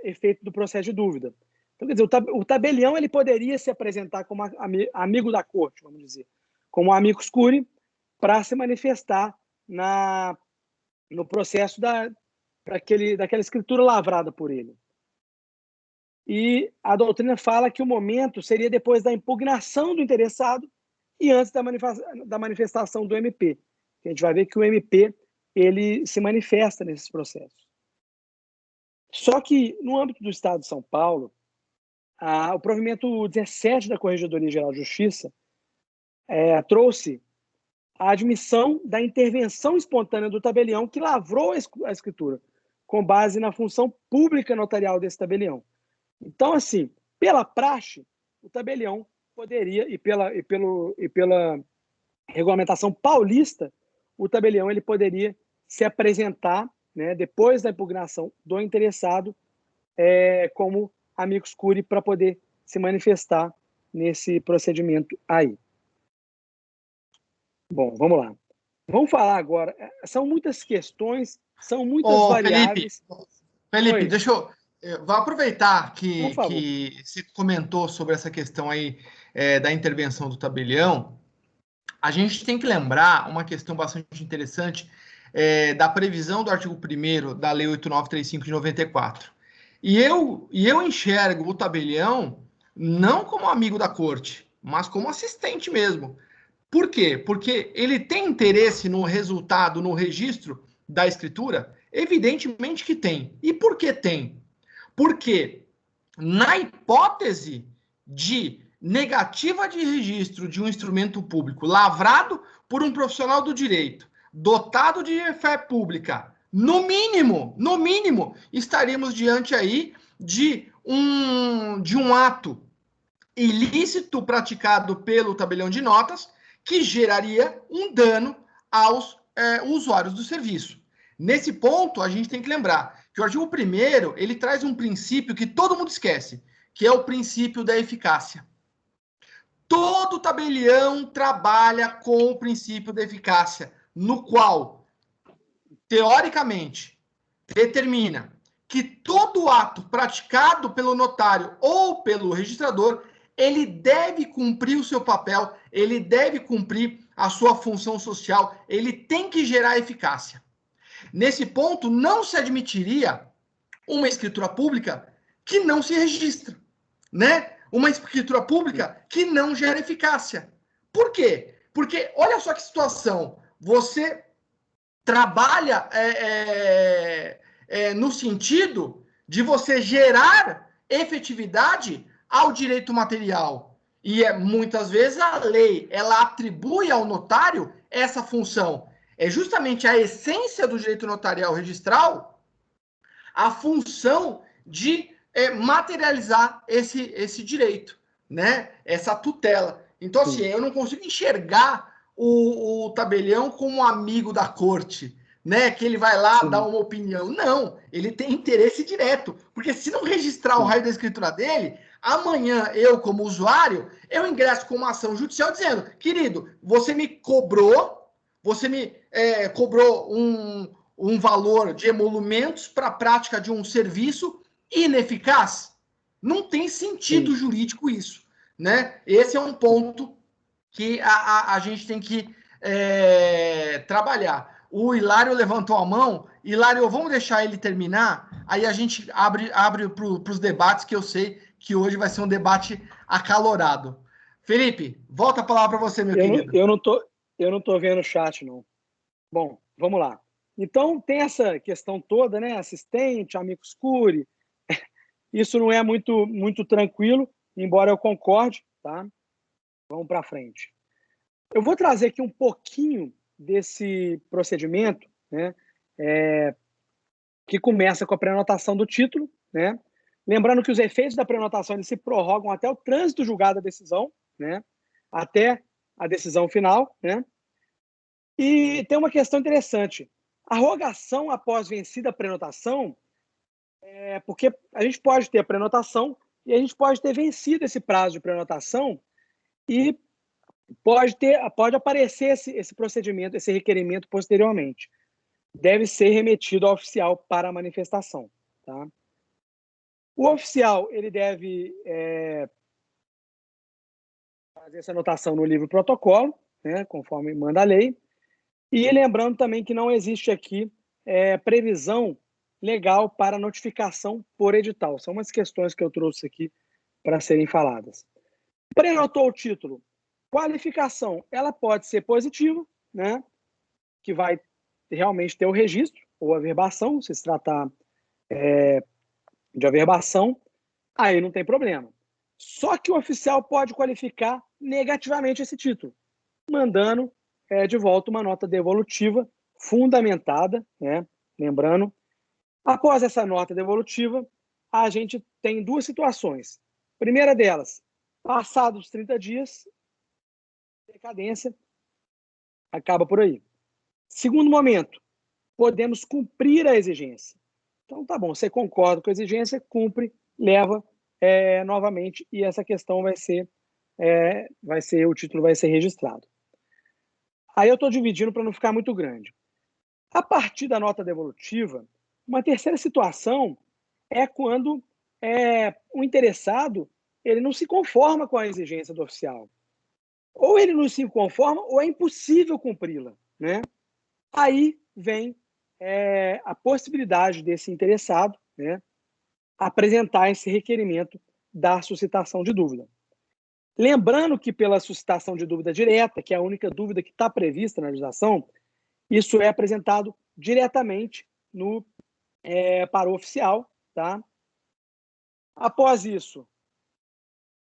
B: efeito do processo de dúvida. Então, quer dizer, o tabelião ele poderia se apresentar como amigo da corte, vamos dizer, como amicus curiae, para se manifestar no processo daquela escritura lavrada por ele. E a doutrina fala que o momento seria depois da impugnação do interessado e antes da manifestação do MP. A gente vai ver que o MP ele se manifesta nesses processos. Só que, no âmbito do Estado de São Paulo, o provimento 17 da Corregedoria Geral de Justiça trouxe a admissão da intervenção espontânea do tabelião que lavrou a escritura, com base na função pública notarial desse tabelião. Então, assim, pela praxe, o tabelião poderia, e pela regulamentação paulista, o tabelião ele poderia se apresentar, né, depois da impugnação do interessado, como amicus curiae para poder se manifestar nesse procedimento aí. Bom, vamos lá. Vamos falar agora. São muitas questões, são muitas variáveis.
A: Felipe, deixa eu... Vou aproveitar que você comentou sobre essa questão aí da intervenção do tabelião. A gente tem que lembrar uma questão bastante interessante da previsão do artigo 1º da Lei 8935 de 94. E eu enxergo o tabelião não como amigo da corte, mas como assistente mesmo. Por quê? Porque ele tem interesse no resultado, no registro da escritura? Evidentemente que tem. E por que tem? Porque, na hipótese de negativa de registro de um instrumento público lavrado por um profissional do direito, dotado de fé pública, no mínimo, estaríamos diante aí de um ato ilícito praticado pelo tabelião de notas que geraria um dano aos usuários do serviço. Nesse ponto, a gente tem que lembrar que o artigo 1º, ele traz um princípio que todo mundo esquece, que é o princípio da eficácia. Todo tabelião trabalha com o princípio da eficácia, no qual, teoricamente, determina que todo ato praticado pelo notário ou pelo registrador, ele deve cumprir o seu papel, ele deve cumprir a sua função social, ele tem que gerar eficácia. Nesse ponto, não se admitiria uma escritura pública que não se registra, né? Uma escritura pública que não gera eficácia. Por quê? Porque, olha só que situação, você trabalha no sentido de você gerar efetividade ao direito material. E muitas vezes a lei, ela atribui ao notário essa função. É justamente a essência do direito notarial registral, a função de materializar esse direito, né? Essa tutela. Então, assim, eu não consigo enxergar o tabelião como um amigo da corte, né? Que ele vai lá dar uma opinião. Não, ele tem interesse direto. Porque se não registrar o raio da escritura dele, amanhã eu, como usuário, eu ingresso com uma ação judicial dizendo, querido, você me cobrou um valor de emolumentos para a prática de um serviço ineficaz. Não tem sentido jurídico isso, né? Esse é um ponto que a gente tem que trabalhar. O Hilário levantou a mão. Hilário, vamos deixar ele terminar, aí a gente abre para os debates, que eu sei que hoje vai ser um debate acalorado. Felipe, volta a palavra para você, meu querido.
B: Eu não tô vendo o chat, não. Bom, vamos lá. Então, tem essa questão toda, né? Assistente, amicus curiae. Isso não é muito tranquilo, embora eu concorde, tá? Vamos para frente. Eu vou trazer aqui um pouquinho desse procedimento, né? Que começa com a prenotação do título, né? Lembrando que os efeitos da prenotação eles se prorrogam até o trânsito julgado da decisão, né? Até a decisão final, né? E tem uma questão interessante. A rogação após vencida a prenotação, porque a gente pode ter a prenotação e a gente pode ter vencido esse prazo de prenotação e pode aparecer esse procedimento, esse requerimento posteriormente. Deve ser remetido ao oficial para a manifestação. Tá? O oficial ele deve fazer essa anotação no livro protocolo, né, conforme manda a lei. E lembrando também que não existe aqui previsão legal para notificação por edital. São umas questões que eu trouxe aqui para serem faladas. Prenotou o título. Qualificação, ela pode ser positiva, né, que vai realmente ter o registro, ou averbação, se tratar de averbação, aí não tem problema. Só que o oficial pode qualificar negativamente esse título, mandando de volta uma nota devolutiva fundamentada, né? Lembrando, após essa nota devolutiva, a gente tem duas situações. Primeira delas, passados 30 dias, decadência, acaba por aí. Segundo momento, podemos cumprir a exigência. Então, tá bom, você concorda com a exigência, cumpre, leva novamente, e essa questão o título vai ser registrado. Aí eu estou dividindo para não ficar muito grande. A partir da nota devolutiva, uma terceira situação é quando o interessado ele não se conforma com a exigência do oficial. Ou ele não se conforma, ou é impossível cumpri-la, né? Aí vem a possibilidade desse interessado, né, apresentar esse requerimento da suscitação de dúvida. Lembrando que pela suscitação de dúvida direta, que é a única dúvida que está prevista na legislação, isso é apresentado diretamente para o oficial. Tá? Após isso,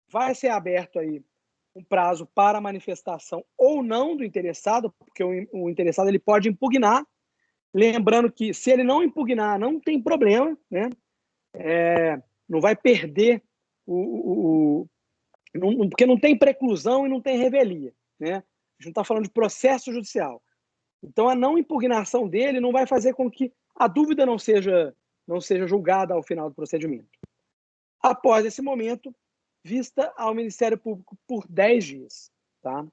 B: vai ser aberto aí um prazo para manifestação ou não do interessado, porque o interessado ele pode impugnar. Lembrando que se ele não impugnar, não tem problema, né? Não vai perder porque não tem preclusão e não tem revelia, né? A gente não está falando de processo judicial. Então, a não impugnação dele não vai fazer com que a dúvida não seja julgada ao final do procedimento. Após esse momento, vista ao Ministério Público por 10 dias. Tá?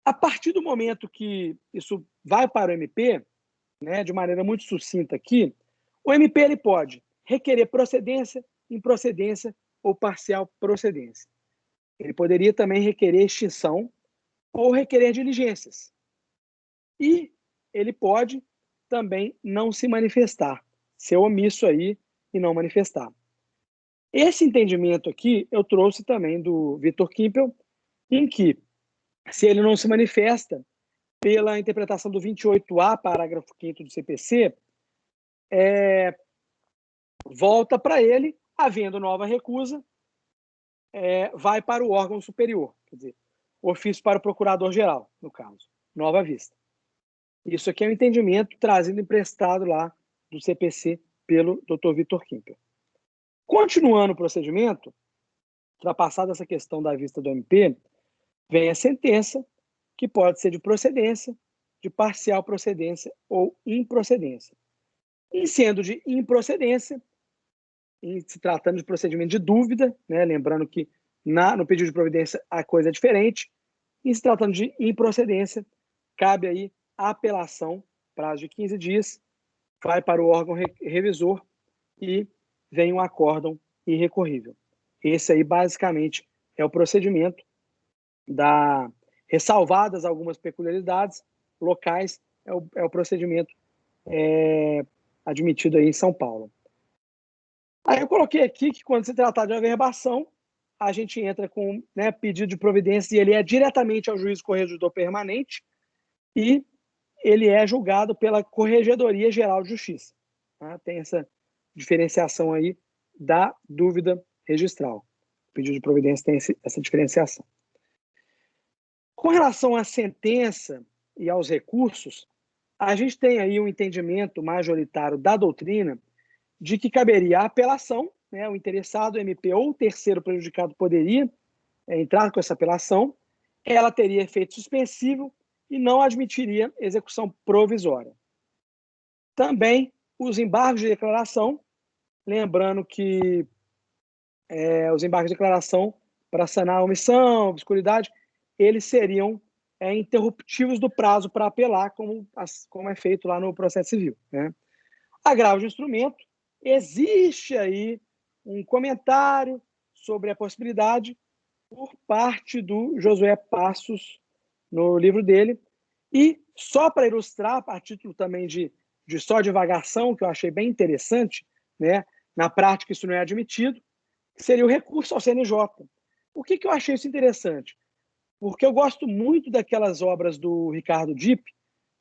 B: A partir do momento que isso vai para o MP, né, de maneira muito sucinta aqui, O MP ele pode requerer procedência, improcedência ou parcial procedência. Ele poderia também requerer extinção ou requerer diligências. E ele pode também não se manifestar, ser omisso aí e não manifestar. Esse entendimento aqui eu trouxe também do Vitor Kimpel, em que, se ele não se manifesta pela interpretação do 28A, parágrafo 5º do CPC, volta para ele, havendo nova recusa, vai para o órgão superior, quer dizer, ofício para o procurador-geral, no caso, nova vista. Isso aqui é um entendimento trazido emprestado lá do CPC pelo Dr. Vitor Kimpel. Continuando o procedimento, ultrapassada essa questão da vista do MP, vem a sentença, que pode ser de procedência, de parcial procedência ou improcedência. E sendo de improcedência, em se tratando de procedimento de dúvida, né, lembrando que no pedido de providência a coisa é diferente, em se tratando de improcedência, cabe aí a apelação, prazo de 15 dias, vai para o órgão revisor e vem um acórdão irrecorrível. Esse aí, basicamente, é o procedimento ressalvadas algumas peculiaridades locais, é o procedimento admitido aí em São Paulo. Aí eu coloquei aqui que quando se tratar de averbação, a gente entra com pedido de providência e ele é diretamente ao juiz corregedor permanente e ele é julgado pela Corregedoria Geral de Justiça. Tá? Tem essa diferenciação aí da dúvida registral. O pedido de providência tem essa diferenciação. Com relação à sentença e aos recursos, a gente tem aí um entendimento majoritário da doutrina de que caberia a apelação, né, o interessado, o MP ou o terceiro prejudicado poderia entrar com essa apelação, ela teria efeito suspensivo e não admitiria execução provisória. Também os embargos de declaração, lembrando que os embargos de declaração para sanar a omissão, obscuridade, eles seriam interruptivos do prazo para apelar, como é feito lá no processo civil. Né? Agravo de instrumento, existe aí um comentário sobre a possibilidade por parte do Josué Passos no livro dele, e só para ilustrar, a título também de só divagação, que eu achei bem interessante, né? Na prática isso não é admitido, seria o recurso ao CNJ. Por que eu achei isso interessante? Porque eu gosto muito daquelas obras do Ricardo Dipp,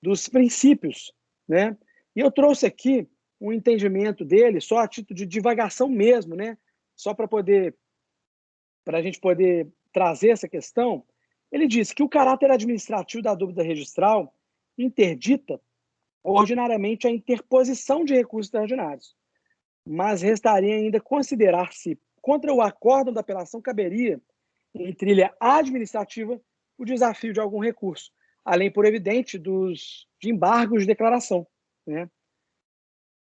B: dos princípios, né? E eu trouxe aqui um entendimento dele, só a título de divagação mesmo, né? Só para a gente poder trazer essa questão. Ele diz que o caráter administrativo da dúvida registral interdita ordinariamente a interposição de recursos extraordinários, mas restaria ainda considerar se contra o acórdão da apelação caberia, em trilha administrativa, o desafio de algum recurso, além, por evidente, de embargos de declaração. Né?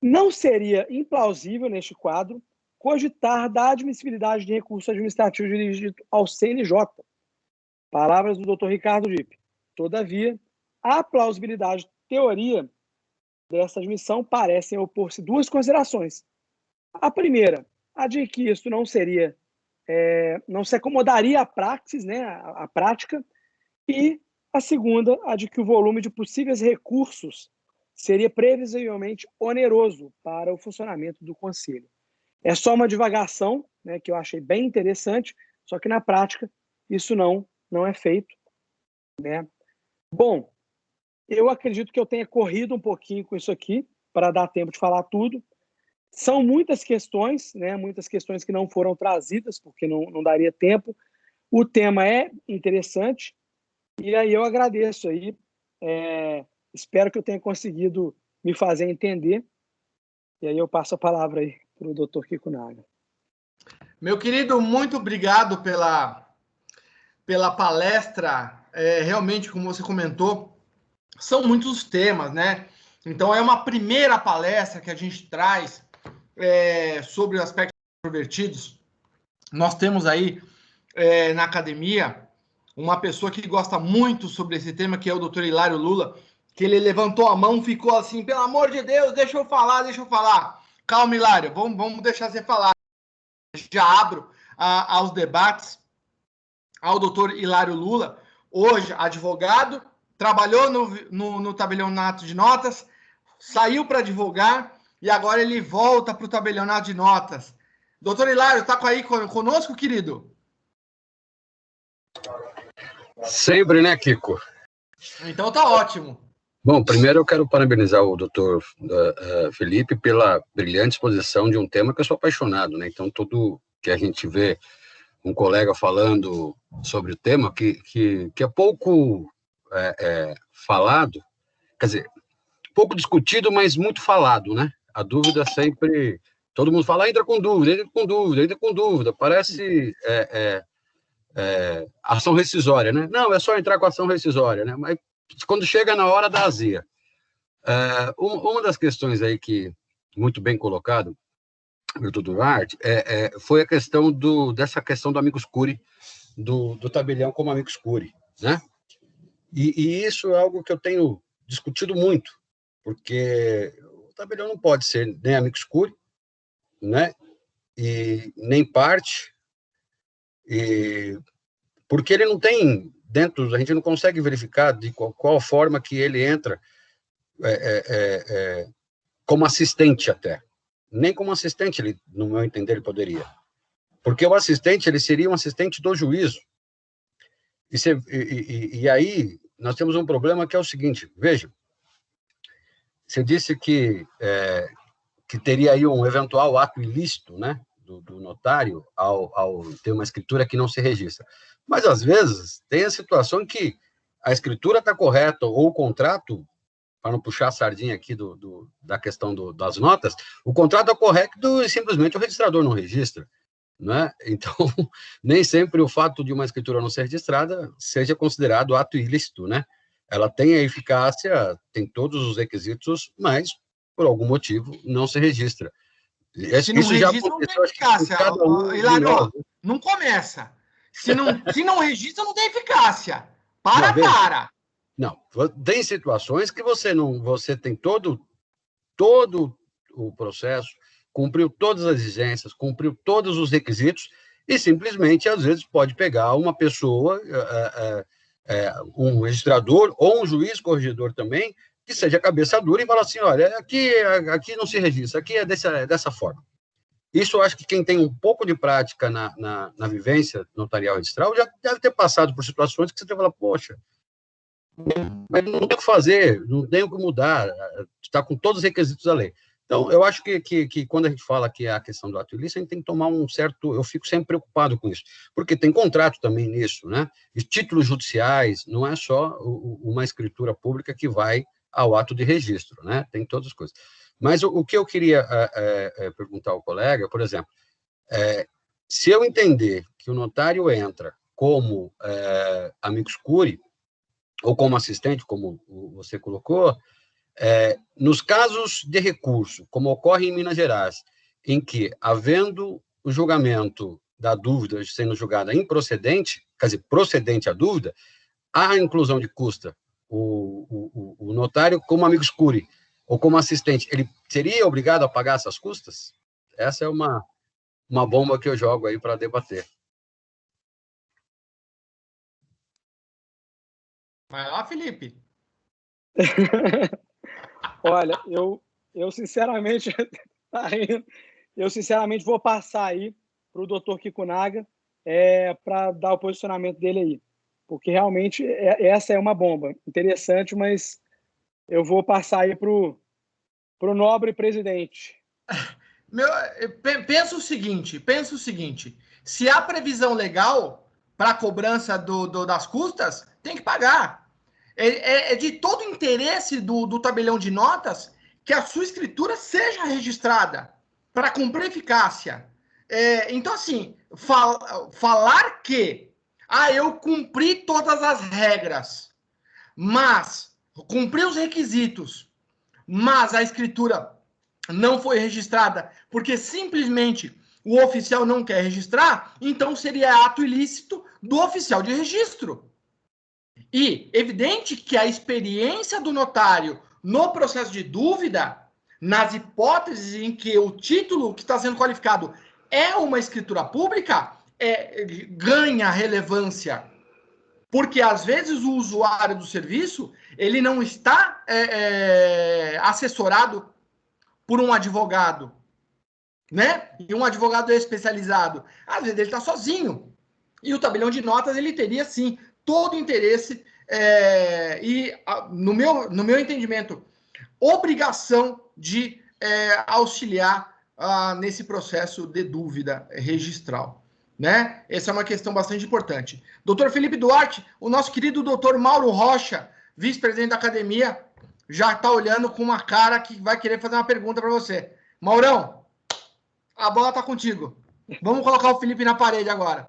B: Não seria implausível, neste quadro, cogitar da admissibilidade de recurso administrativo dirigido ao CNJ. Palavras do Dr. Ricardo Dipp. Todavia, a plausibilidade teoria dessa admissão parecem opor-se duas considerações. A primeira, a de que isso não seria, não se acomodaria à praxis, né, à prática, e a segunda, a de que o volume de possíveis recursos seria previsivelmente oneroso para o funcionamento do Conselho. É só uma divagação, né, que eu achei bem interessante, só que na prática isso não é feito. Né? Bom, eu acredito que eu tenha corrido um pouquinho com isso aqui, para dar tempo de falar tudo. São muitas questões, né, muitas questões que não foram trazidas, porque não daria tempo. O tema é interessante, e aí eu agradeço aí. Espero que eu tenha conseguido me fazer entender. E aí eu passo a palavra aí para o Dr. Kikunaga.
A: Meu querido, muito obrigado pela palestra. Realmente, como você comentou, são muitos temas, né? Então, é uma primeira palestra que a gente traz sobre aspectos controvertidos. Nós temos aí na academia uma pessoa que gosta muito sobre esse tema, que é o Dr. Hilário Lula, que ele levantou a mão, ficou assim, pelo amor de Deus, deixa eu falar. Calma, Hilário, vamos deixar você falar. Já abro aos debates ao doutor Hilário Lula, hoje advogado, trabalhou no tabelionato de notas, saiu para advogar e agora ele volta para o tabelionato de notas. Doutor Hilário, está aí conosco, querido?
D: Sempre, né, Kiko?
A: Então tá ótimo.
D: Bom, primeiro eu quero parabenizar o doutor Felipe pela brilhante exposição de um tema que eu sou apaixonado, né? Então, tudo que a gente vê um colega falando sobre o tema, que é pouco falado, quer dizer, pouco discutido, mas muito falado, né? A dúvida sempre... Todo mundo fala, entra com dúvida. Parece ação rescisória, né? Não, é só entrar com ação rescisória, né? Mas quando chega na hora da azia. Uma das questões aí que, muito bem colocado, Milton Duarte, foi a questão dessa questão do amicus curiae, do tabelião como amicus curiae, né? E isso é algo que eu tenho discutido muito, porque o tabelião não pode ser nem amicus curiae, né? E nem parte, porque ele não tem dentro, a gente não consegue verificar de qual forma que ele entra como assistente até. Nem como assistente, ele, no meu entender, ele poderia. Porque o assistente, ele seria um assistente do juízo. E aí, nós temos um problema que é o seguinte, veja, você disse que teria aí um eventual ato ilícito, né, do notário ao ter uma escritura que não se registra. Mas, às vezes, tem a situação em que a escritura está correta ou o contrato, para não puxar a sardinha aqui da questão das notas, o contrato é correto e simplesmente o registrador não registra, né? Então, nem sempre o fato de uma escritura não ser registrada seja considerado ato ilícito, né? Ela tem a eficácia, tem todos os requisitos, mas, por algum motivo, não se registra.
A: Se não registra, não tem eficácia. Hilário, não começa. Se não registra, não tem eficácia. Para.
D: Não, tem situações que você tem todo o processo, cumpriu todas as exigências, cumpriu todos os requisitos, e simplesmente, às vezes, pode pegar uma pessoa, um registrador ou um juiz corregedor também, que seja cabeça dura e falar assim, olha, aqui não se registra, aqui é dessa forma. Isso eu acho que quem tem um pouco de prática na vivência notarial registral já deve ter passado por situações que você tem que falar, poxa, mas não tem o que fazer, não tem o que mudar, está com todos os requisitos da lei. Então, eu acho que quando a gente fala que é a questão do ato ilícito, a gente tem que tomar um certo... Eu fico sempre preocupado com isso, porque tem contrato também nisso, né? E títulos judiciais, não é só uma escritura pública que vai ao ato de registro, né? Tem todas as coisas. Mas o que eu queria perguntar ao colega, por exemplo, se eu entender que o notário entra como amicus curiae, ou como assistente, como você colocou, nos casos de recurso, como ocorre em Minas Gerais, em que, havendo o julgamento da dúvida sendo julgada improcedente, quer dizer, procedente à dúvida, a inclusão de custa, o notário como amicus curiae, ou como assistente, ele seria obrigado a pagar essas custas? Essa é uma bomba que eu jogo aí para debater.
A: Vai lá, Felipe.
B: Olha, eu sinceramente vou passar aí para o doutor Kikunaga para dar o posicionamento dele aí, porque realmente essa é uma bomba interessante, mas eu vou passar aí para o nobre presidente.
A: Pensa o seguinte, se há previsão legal para a cobrança das custas, tem que pagar. É de todo interesse do tabelião de notas que a sua escritura seja registrada para cumprir eficácia. Então, assim, falar que eu cumpri todas as regras, mas cumpri os requisitos, mas a escritura não foi registrada porque simplesmente o oficial não quer registrar, então seria ato ilícito do oficial de registro. E evidente que a experiência do notário no processo de dúvida Nas hipóteses em que o título que está sendo qualificado é uma escritura pública, ganha relevância. Porque, às vezes, o usuário do serviço ele não está assessorado por um advogado, né? E um advogado especializado. Às vezes, ele está sozinho. E o tabelião de notas, ele teria, sim, todo o interesse no meu entendimento, obrigação de auxiliar nesse processo de dúvida registral. Né? Essa é uma questão bastante importante. Doutor Felipe Duarte, o nosso querido doutor Mauro Rocha, vice-presidente da academia, já está olhando com uma cara que vai querer fazer uma pergunta para você. Maurão, a bola está contigo. Vamos colocar o Felipe na parede agora.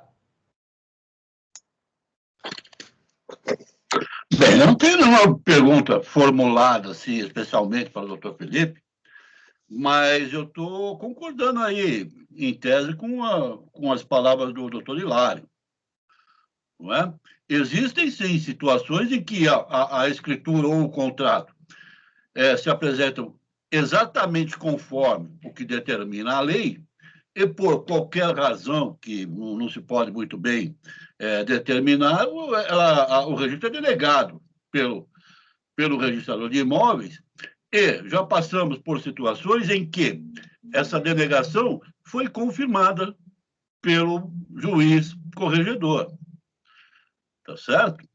E: Bem, eu não tenho nenhuma pergunta formulada, assim, especialmente para o doutor Felipe, mas eu estou concordando aí, em tese, com as palavras do doutor Hilário. Não é? Existem, sim, situações em que a escritura ou o contrato se apresentam exatamente conforme o que determina a lei, e por qualquer razão que não se pode muito bem determinar, o registro é denegado pelo registrador de imóveis, e já passamos por situações em que essa denegação foi confirmada pelo juiz corregedor. Tá certo?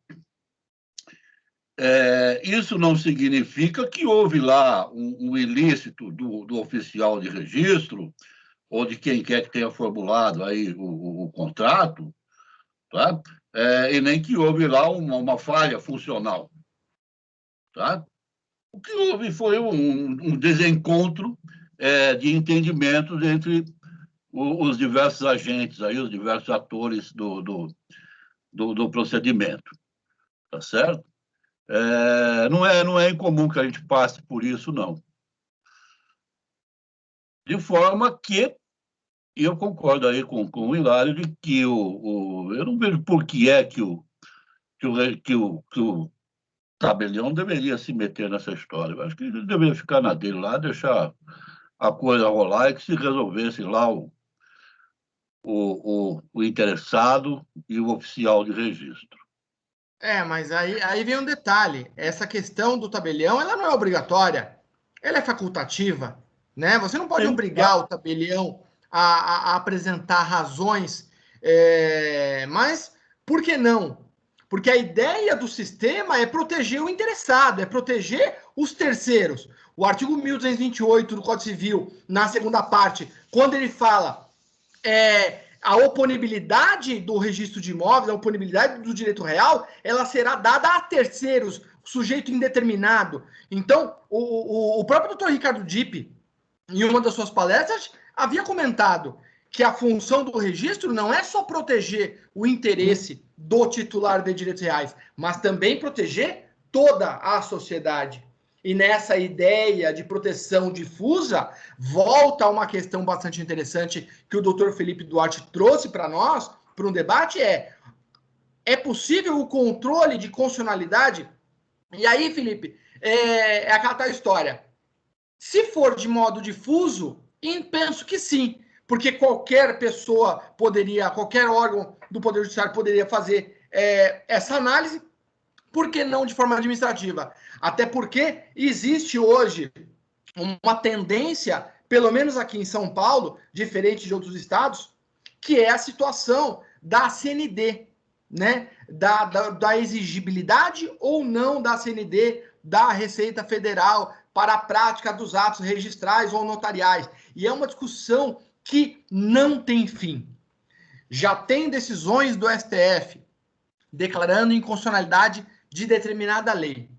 E: Isso não significa que houve lá um ilícito do oficial de registro ou de quem quer que tenha formulado aí o contrato, tá? E nem que houve lá uma falha funcional. Tá? O que houve foi um desencontro de entendimentos entre os diversos agentes, aí, os diversos atores do procedimento. Tá certo? Não é incomum que a gente passe por isso, não. De forma que, eu concordo aí com o Hilário, de que eu não vejo por que o tabelião deveria se meter nessa história. Eu acho que ele deveria ficar na dele lá, deixar a coisa rolar e que se resolvesse lá o interessado e o oficial de registro.
A: Mas aí vem um detalhe. Essa questão do tabelião, ela não é obrigatória. Ela é facultativa, né? Você não pode obrigar o tabelião a apresentar razões, mas por que não? Porque a ideia do sistema é proteger o interessado, é proteger os terceiros. O artigo 1228 do Código Civil, na segunda parte, quando ele fala a oponibilidade do registro de imóveis, a oponibilidade do direito real, ela será dada a terceiros, sujeito indeterminado. Então, o próprio doutor Ricardo Dipp, em uma das suas palestras, havia comentado que a função do registro não é só proteger o interesse do titular de direitos reais, mas também proteger toda a sociedade. E nessa ideia de proteção difusa, volta a uma questão bastante interessante que o doutor Felipe Duarte trouxe para nós, para um debate, é possível o controle de constitucionalidade? E aí, Felipe, é aquela tal história. Se for de modo difuso, penso que sim, porque qualquer pessoa qualquer órgão do Poder Judiciário poderia fazer essa análise, por que não de forma administrativa? Até porque existe hoje uma tendência, pelo menos aqui em São Paulo, diferente de outros estados, que é a situação da CND, né? Da exigibilidade ou não da CND da Receita Federal para a prática dos atos registrais ou notariais. E é uma discussão que não tem fim. Já tem decisões do STF declarando inconstitucionalidade de determinada lei.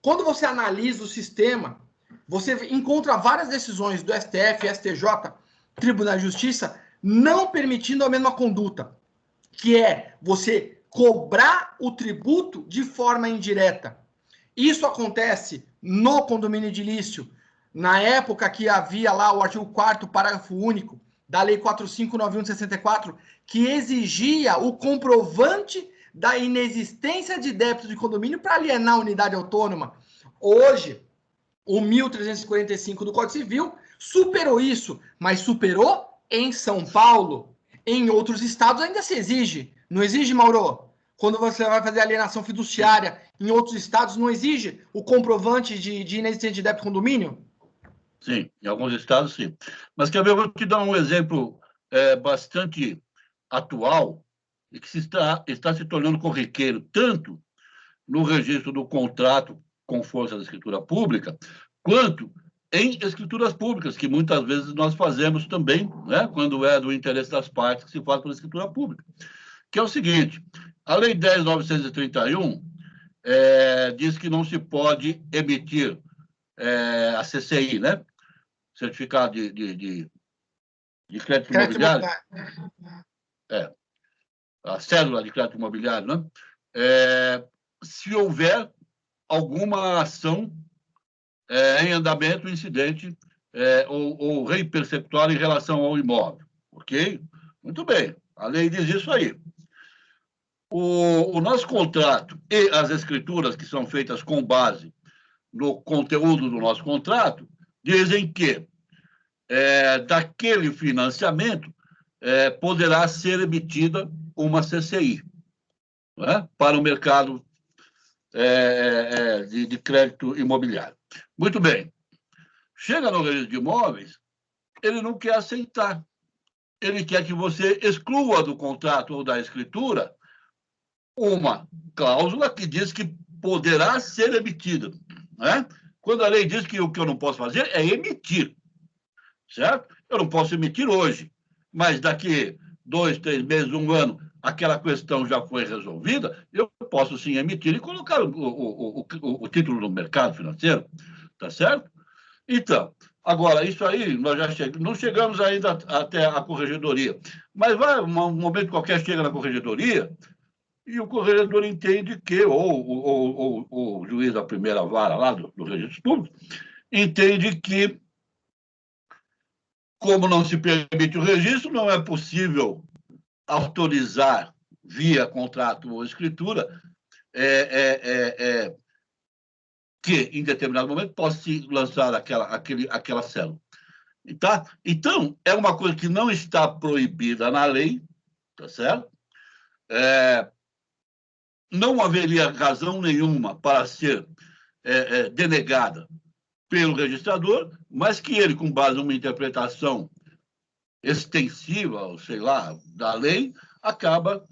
A: Quando você analisa o sistema, você encontra várias decisões do STF, STJ, Tribunal de Justiça, não permitindo a mesma conduta, que é você cobrar o tributo de forma indireta. Isso acontece no condomínio edilício, na época que havia lá o artigo 4º, parágrafo único, da Lei 4591 de 64, que exigia o comprovante da inexistência de débito de condomínio para alienar a unidade autônoma. Hoje, o 1.345 do Código Civil, superou isso, mas superou em São Paulo. Em outros estados ainda se exige. Não exige, Mauro? Quando você vai fazer alienação fiduciária, em outros estados não exige o comprovante de inexistência de débito condomínio?
E: Sim, em alguns estados, sim. Mas quer ver, eu vou te dar um exemplo bastante atual e que está se tornando corriqueiro, tanto no registro do contrato com força da escritura pública, quanto em escrituras públicas, que muitas vezes nós fazemos também, né, quando é do interesse das partes que se faz por escritura pública. Que é o seguinte, a Lei 10.931 diz que não se pode emitir a CCI, né? Certificado de crédito imobiliário. A cédula de crédito imobiliário, né? Se houver alguma ação em andamento, incidente ou rei perceptório em relação ao imóvel. Ok? Muito bem. A lei diz isso aí. O nosso contrato e as escrituras que são feitas com base no conteúdo do nosso contrato dizem que daquele financiamento poderá ser emitida uma CCI, né, para o mercado de crédito imobiliário. Muito bem. Chega no registro de imóveis, ele não quer aceitar. Ele quer que você exclua do contrato ou da escritura uma cláusula que diz que poderá ser emitida, né? Quando a lei diz que o que eu não posso fazer é emitir, certo? Eu não posso emitir hoje, mas daqui 2, 3 meses, 1 ano, aquela questão já foi resolvida, eu posso sim emitir e colocar o título no mercado financeiro, tá certo? Então, agora, isso aí, nós já não chegamos ainda até a corregedoria, mas vai, um momento qualquer chega na corregedoria e o corregedor entende que, ou o juiz da primeira vara lá do registro público, entende que, como não se permite o registro, não é possível autorizar via contrato ou escritura que, em determinado momento, possa se lançar aquela célula. Tá? Então, é uma coisa que não está proibida na lei, tá certo? Não haveria razão nenhuma para ser denegada pelo registrador, mas que ele, com base numa interpretação extensiva, ou sei lá, da lei, acaba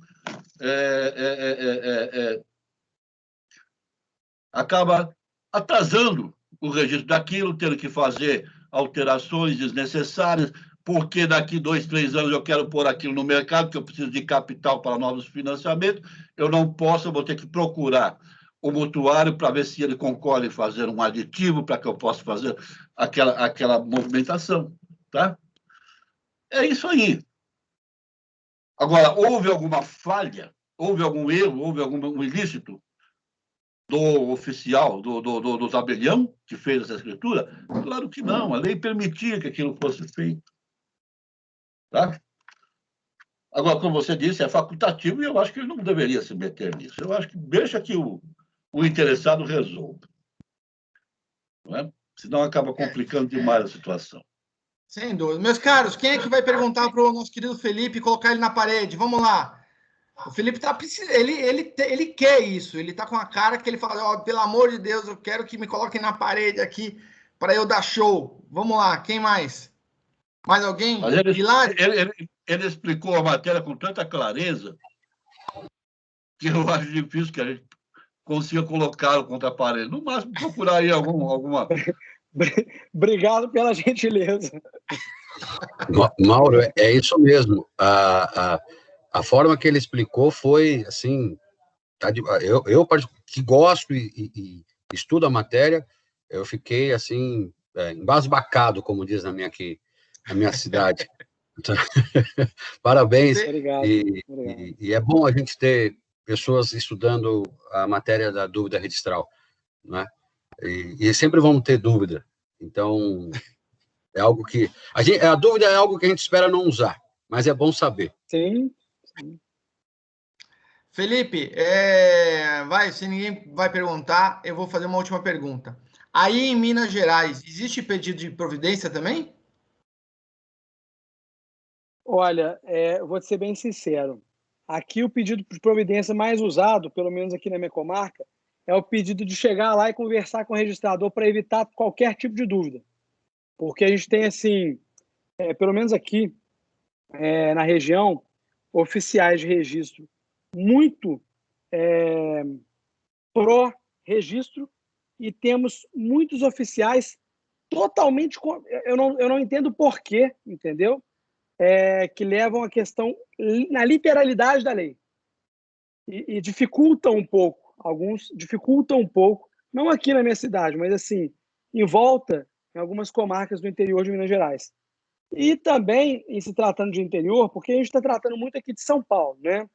E: atrasando o registro daquilo, tendo que fazer alterações desnecessárias, porque daqui 2, 3 anos eu quero pôr aquilo no mercado, que eu preciso de capital para novos financiamentos, eu não posso, eu vou ter que procurar o mutuário para ver se ele concorda em fazer um aditivo para que eu possa fazer aquela movimentação, tá? É isso aí. Agora, houve alguma falha, houve algum erro, houve algum ilícito do oficial, do tabelião que fez essa escritura? Claro que não, a lei permitia que aquilo fosse feito. Tá? Agora, como você disse, é facultativo e eu acho que ele não deveria se meter nisso. Eu acho que deixa que o interessado resolva. Não é? Senão acaba complicando demais a situação.
A: Sem dúvida. Meus caros, quem é que vai perguntar para o nosso querido Felipe e colocar ele na parede? Vamos lá. O Felipe tá ele quer isso. Ele tá com a cara que ele fala, ó, pelo amor de Deus, eu quero que me coloquem na parede aqui para eu dar show. Vamos lá, quem mais? Mais alguém?
E: Mas ele explicou a matéria com tanta clareza que eu acho difícil que a gente consiga colocá-lo contra a parede. No máximo, procurar aí alguma...
B: Obrigado pela gentileza.
D: Mauro, é isso mesmo. A forma que ele explicou foi, assim, eu que gosto e estudo a matéria, eu fiquei, assim, embasbacado, como diz na minha cidade. Então, parabéns.
B: Obrigado.
D: E é bom a gente ter pessoas estudando a matéria da dúvida registral, né? E sempre vamos ter dúvida. Então, é algo que... A dúvida é algo que a gente espera não usar, mas é bom saber.
B: Sim.
A: Felipe, se ninguém vai perguntar, eu vou fazer uma última pergunta. Aí em Minas Gerais, existe pedido de providência também?
B: Olha, eu vou te ser bem sincero. Aqui o pedido de providência mais usado, pelo menos aqui na minha comarca, é o pedido de chegar lá e conversar com o registrador para evitar qualquer tipo de dúvida. Porque a gente tem, assim, pelo menos aqui na região, oficiais de registro muito pró-registro e temos muitos oficiais totalmente... Eu não entendo por quê, entendeu? Que levam a questão na literalidade da lei. E dificultam um pouco, alguns dificultam um pouco, não aqui na minha cidade, mas assim, em volta, em algumas comarcas do interior de Minas Gerais. E também, em se tratando de interior, porque a gente está tratando muito aqui de São Paulo, né?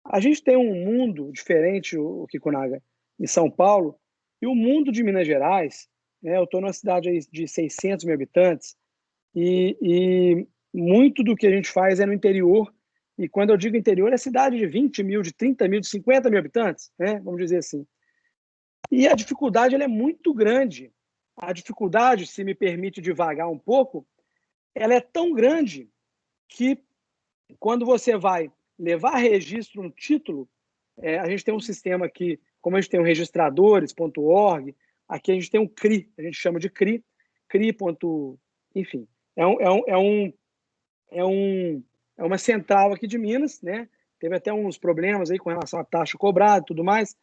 B: A gente tem um mundo diferente, o Kikunaga, em São Paulo, e o mundo de Minas Gerais, né? Eu estou numa cidade aí de 600 mil habitantes, e muito do que a gente faz é no interior. E quando eu digo interior, é cidade de 20 mil, de 30 mil, de 50 mil habitantes, né? Vamos dizer assim. E a dificuldade ela é muito grande. A dificuldade, se me permite divagar um pouco, ela é tão grande que quando você vai levar registro no título, a gente tem um sistema aqui, como a gente tem o registradores.org, aqui a gente tem um CRI, a gente chama de CRI, CRI. Enfim, é uma central aqui de Minas, né? Teve até uns problemas aí com relação à taxa cobrada e tudo mais.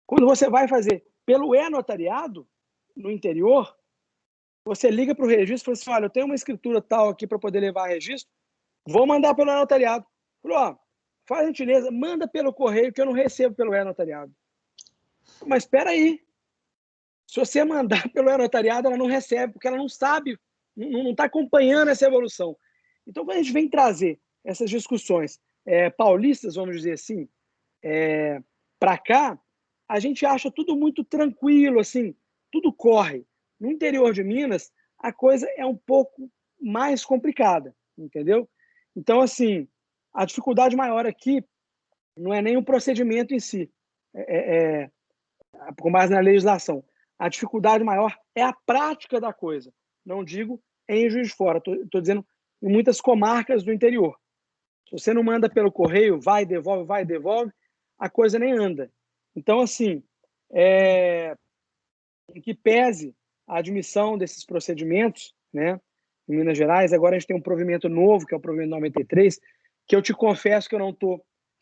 B: Quando você vai fazer pelo e-notariado, no interior, você liga para o registro e fala assim, olha, eu tenho uma escritura tal aqui para poder levar registro, vou mandar pelo e-notariado. Falou, ó, faz a gentileza, manda pelo correio que eu não recebo pelo e-notariado. Mas espera aí. Se você mandar pelo e-notariado, ela não recebe, porque ela não sabe, não está acompanhando essa evolução. Então, quando a gente vem trazer essas discussões paulistas, vamos dizer assim, para cá, a gente acha tudo muito tranquilo, assim, tudo corre. No interior de Minas, a coisa é um pouco mais complicada, entendeu? Então, assim, a dificuldade maior aqui não é nem o procedimento em si, com base na legislação. A dificuldade maior é a prática da coisa. Não digo em Juiz de Fora, estou dizendo em muitas comarcas do interior. Se você não manda pelo correio, vai, devolve, a coisa nem anda. Então, assim, em que pese a admissão desses procedimentos, né, em Minas Gerais, agora a gente tem um provimento novo, que é o provimento 93, que eu te confesso que eu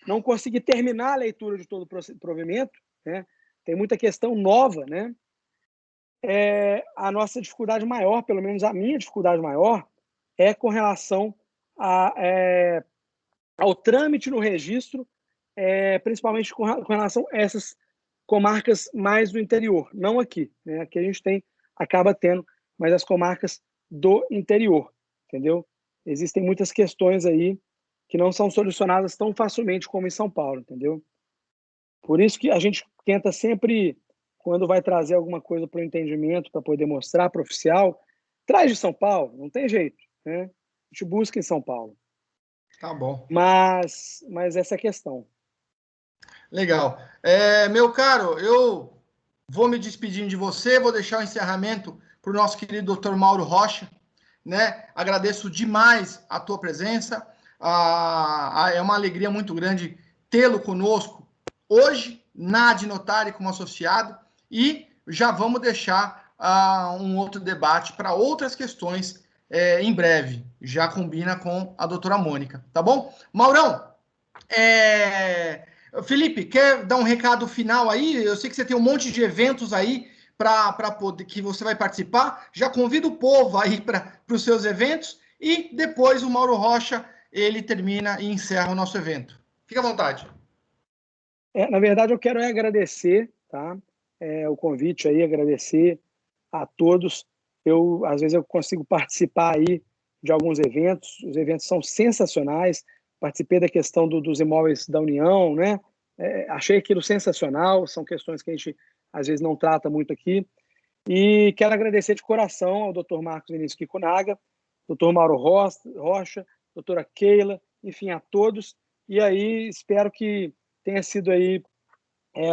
B: não consegui terminar a leitura de todo o provimento, né, tem muita questão nova, né, a nossa dificuldade maior, pelo menos a minha dificuldade maior, é com relação ao trâmite no registro, principalmente com relação a essas comarcas mais do interior, não aqui, né? Aqui a gente acaba tendo, mas as comarcas do interior, entendeu? Existem muitas questões aí que não são solucionadas tão facilmente como em São Paulo, entendeu? Por isso que a gente tenta sempre, quando vai trazer alguma coisa para o entendimento, para poder mostrar para o oficial, traz de São Paulo, não tem jeito, né? A gente busca em São Paulo.
A: Tá bom.
B: Mas essa é a questão.
A: Legal. Meu caro, eu vou me despedindo de você, vou deixar o encerramento para o nosso querido Dr. Mauro Rocha, né? Agradeço demais a tua presença. É uma alegria muito grande tê-lo conosco hoje, na Adnotária como associado, e já vamos deixar um outro debate para outras questões em breve. Já combina com a doutora Mônica, tá bom? Maurão, Felipe, quer dar um recado final aí? Eu sei que você tem um monte de eventos aí para poder que você vai participar. Já convido o povo aí para os seus eventos e depois o Mauro Rocha ele termina e encerra o nosso evento. Fique à vontade.
B: Na verdade, eu quero agradecer, tá? O convite aí, agradecer a todos. Às vezes eu consigo participar aí de alguns eventos. Os eventos são sensacionais. Participei da questão dos imóveis da União, né? Achei aquilo sensacional. São questões que a gente às vezes não trata muito aqui. E quero agradecer de coração ao Dr. Marcos Vinícius Kikunaga, Dr. Mauro Rocha, doutora Keila, enfim, a todos. E aí espero que tenha sido aí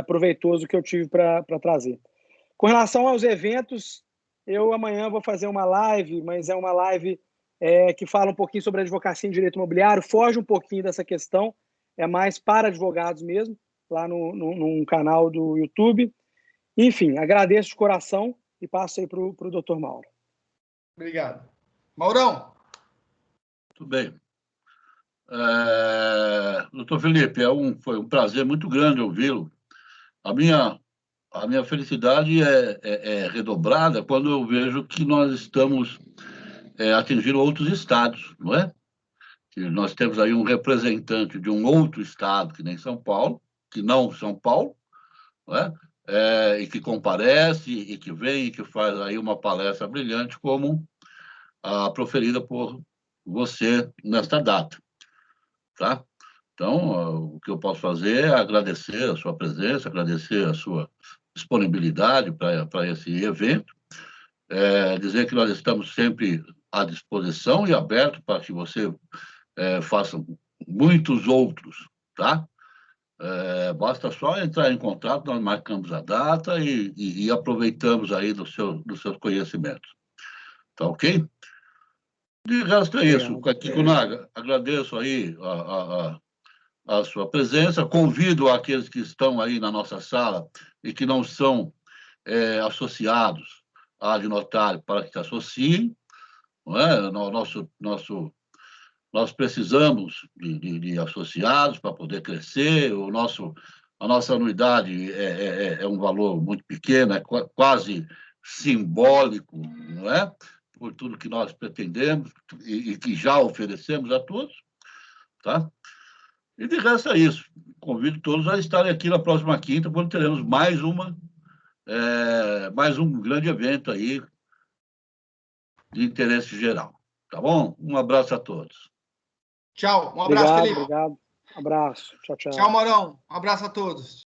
B: proveitoso o que eu tive para trazer. Com relação aos eventos, eu amanhã vou fazer uma live, mas é uma live que fala um pouquinho sobre advocacia em direito imobiliário, foge um pouquinho dessa questão, é mais para advogados mesmo, lá num canal do YouTube. Enfim, agradeço de coração e passo aí para o doutor Mauro.
A: Obrigado. Maurão.
E: Tudo bem. Doutor Felipe, foi um prazer muito grande ouvi-lo. A minha felicidade é redobrada quando eu vejo que nós estamos atingindo outros estados, não é? Que nós temos aí um representante de um outro estado, que nem São Paulo, que não São Paulo, não é? E que comparece, e que vem, e que faz aí uma palestra brilhante, como a proferida por você nesta data, tá? Então, o que eu posso fazer é agradecer a sua presença, agradecer a sua disponibilidade para esse evento, dizer que nós estamos sempre à disposição e aberto para que você faça muitos outros, tá? Basta só entrar em contato, nós marcamos a data e aproveitamos aí dos seus conhecimentos. Tá ok? De resto é isso. Kiko Naga, agradeço aí a sua presença, convido aqueles que estão aí na nossa sala e que não são associados à Adnotário para que se associem, não é? Nós precisamos de associados para poder crescer, a nossa anuidade é um valor muito pequeno, é quase simbólico, não é? Por tudo que nós pretendemos e que já oferecemos a todos, tá? E de resto é isso. Convido todos a estarem aqui na próxima quinta, quando teremos mais um grande evento aí de interesse geral. Tá bom? Um abraço a todos.
A: Tchau. Um abraço, Felipe.
B: Obrigado. Abraço. Tchau, tchau.
A: Tchau, Maurão. Um abraço a todos.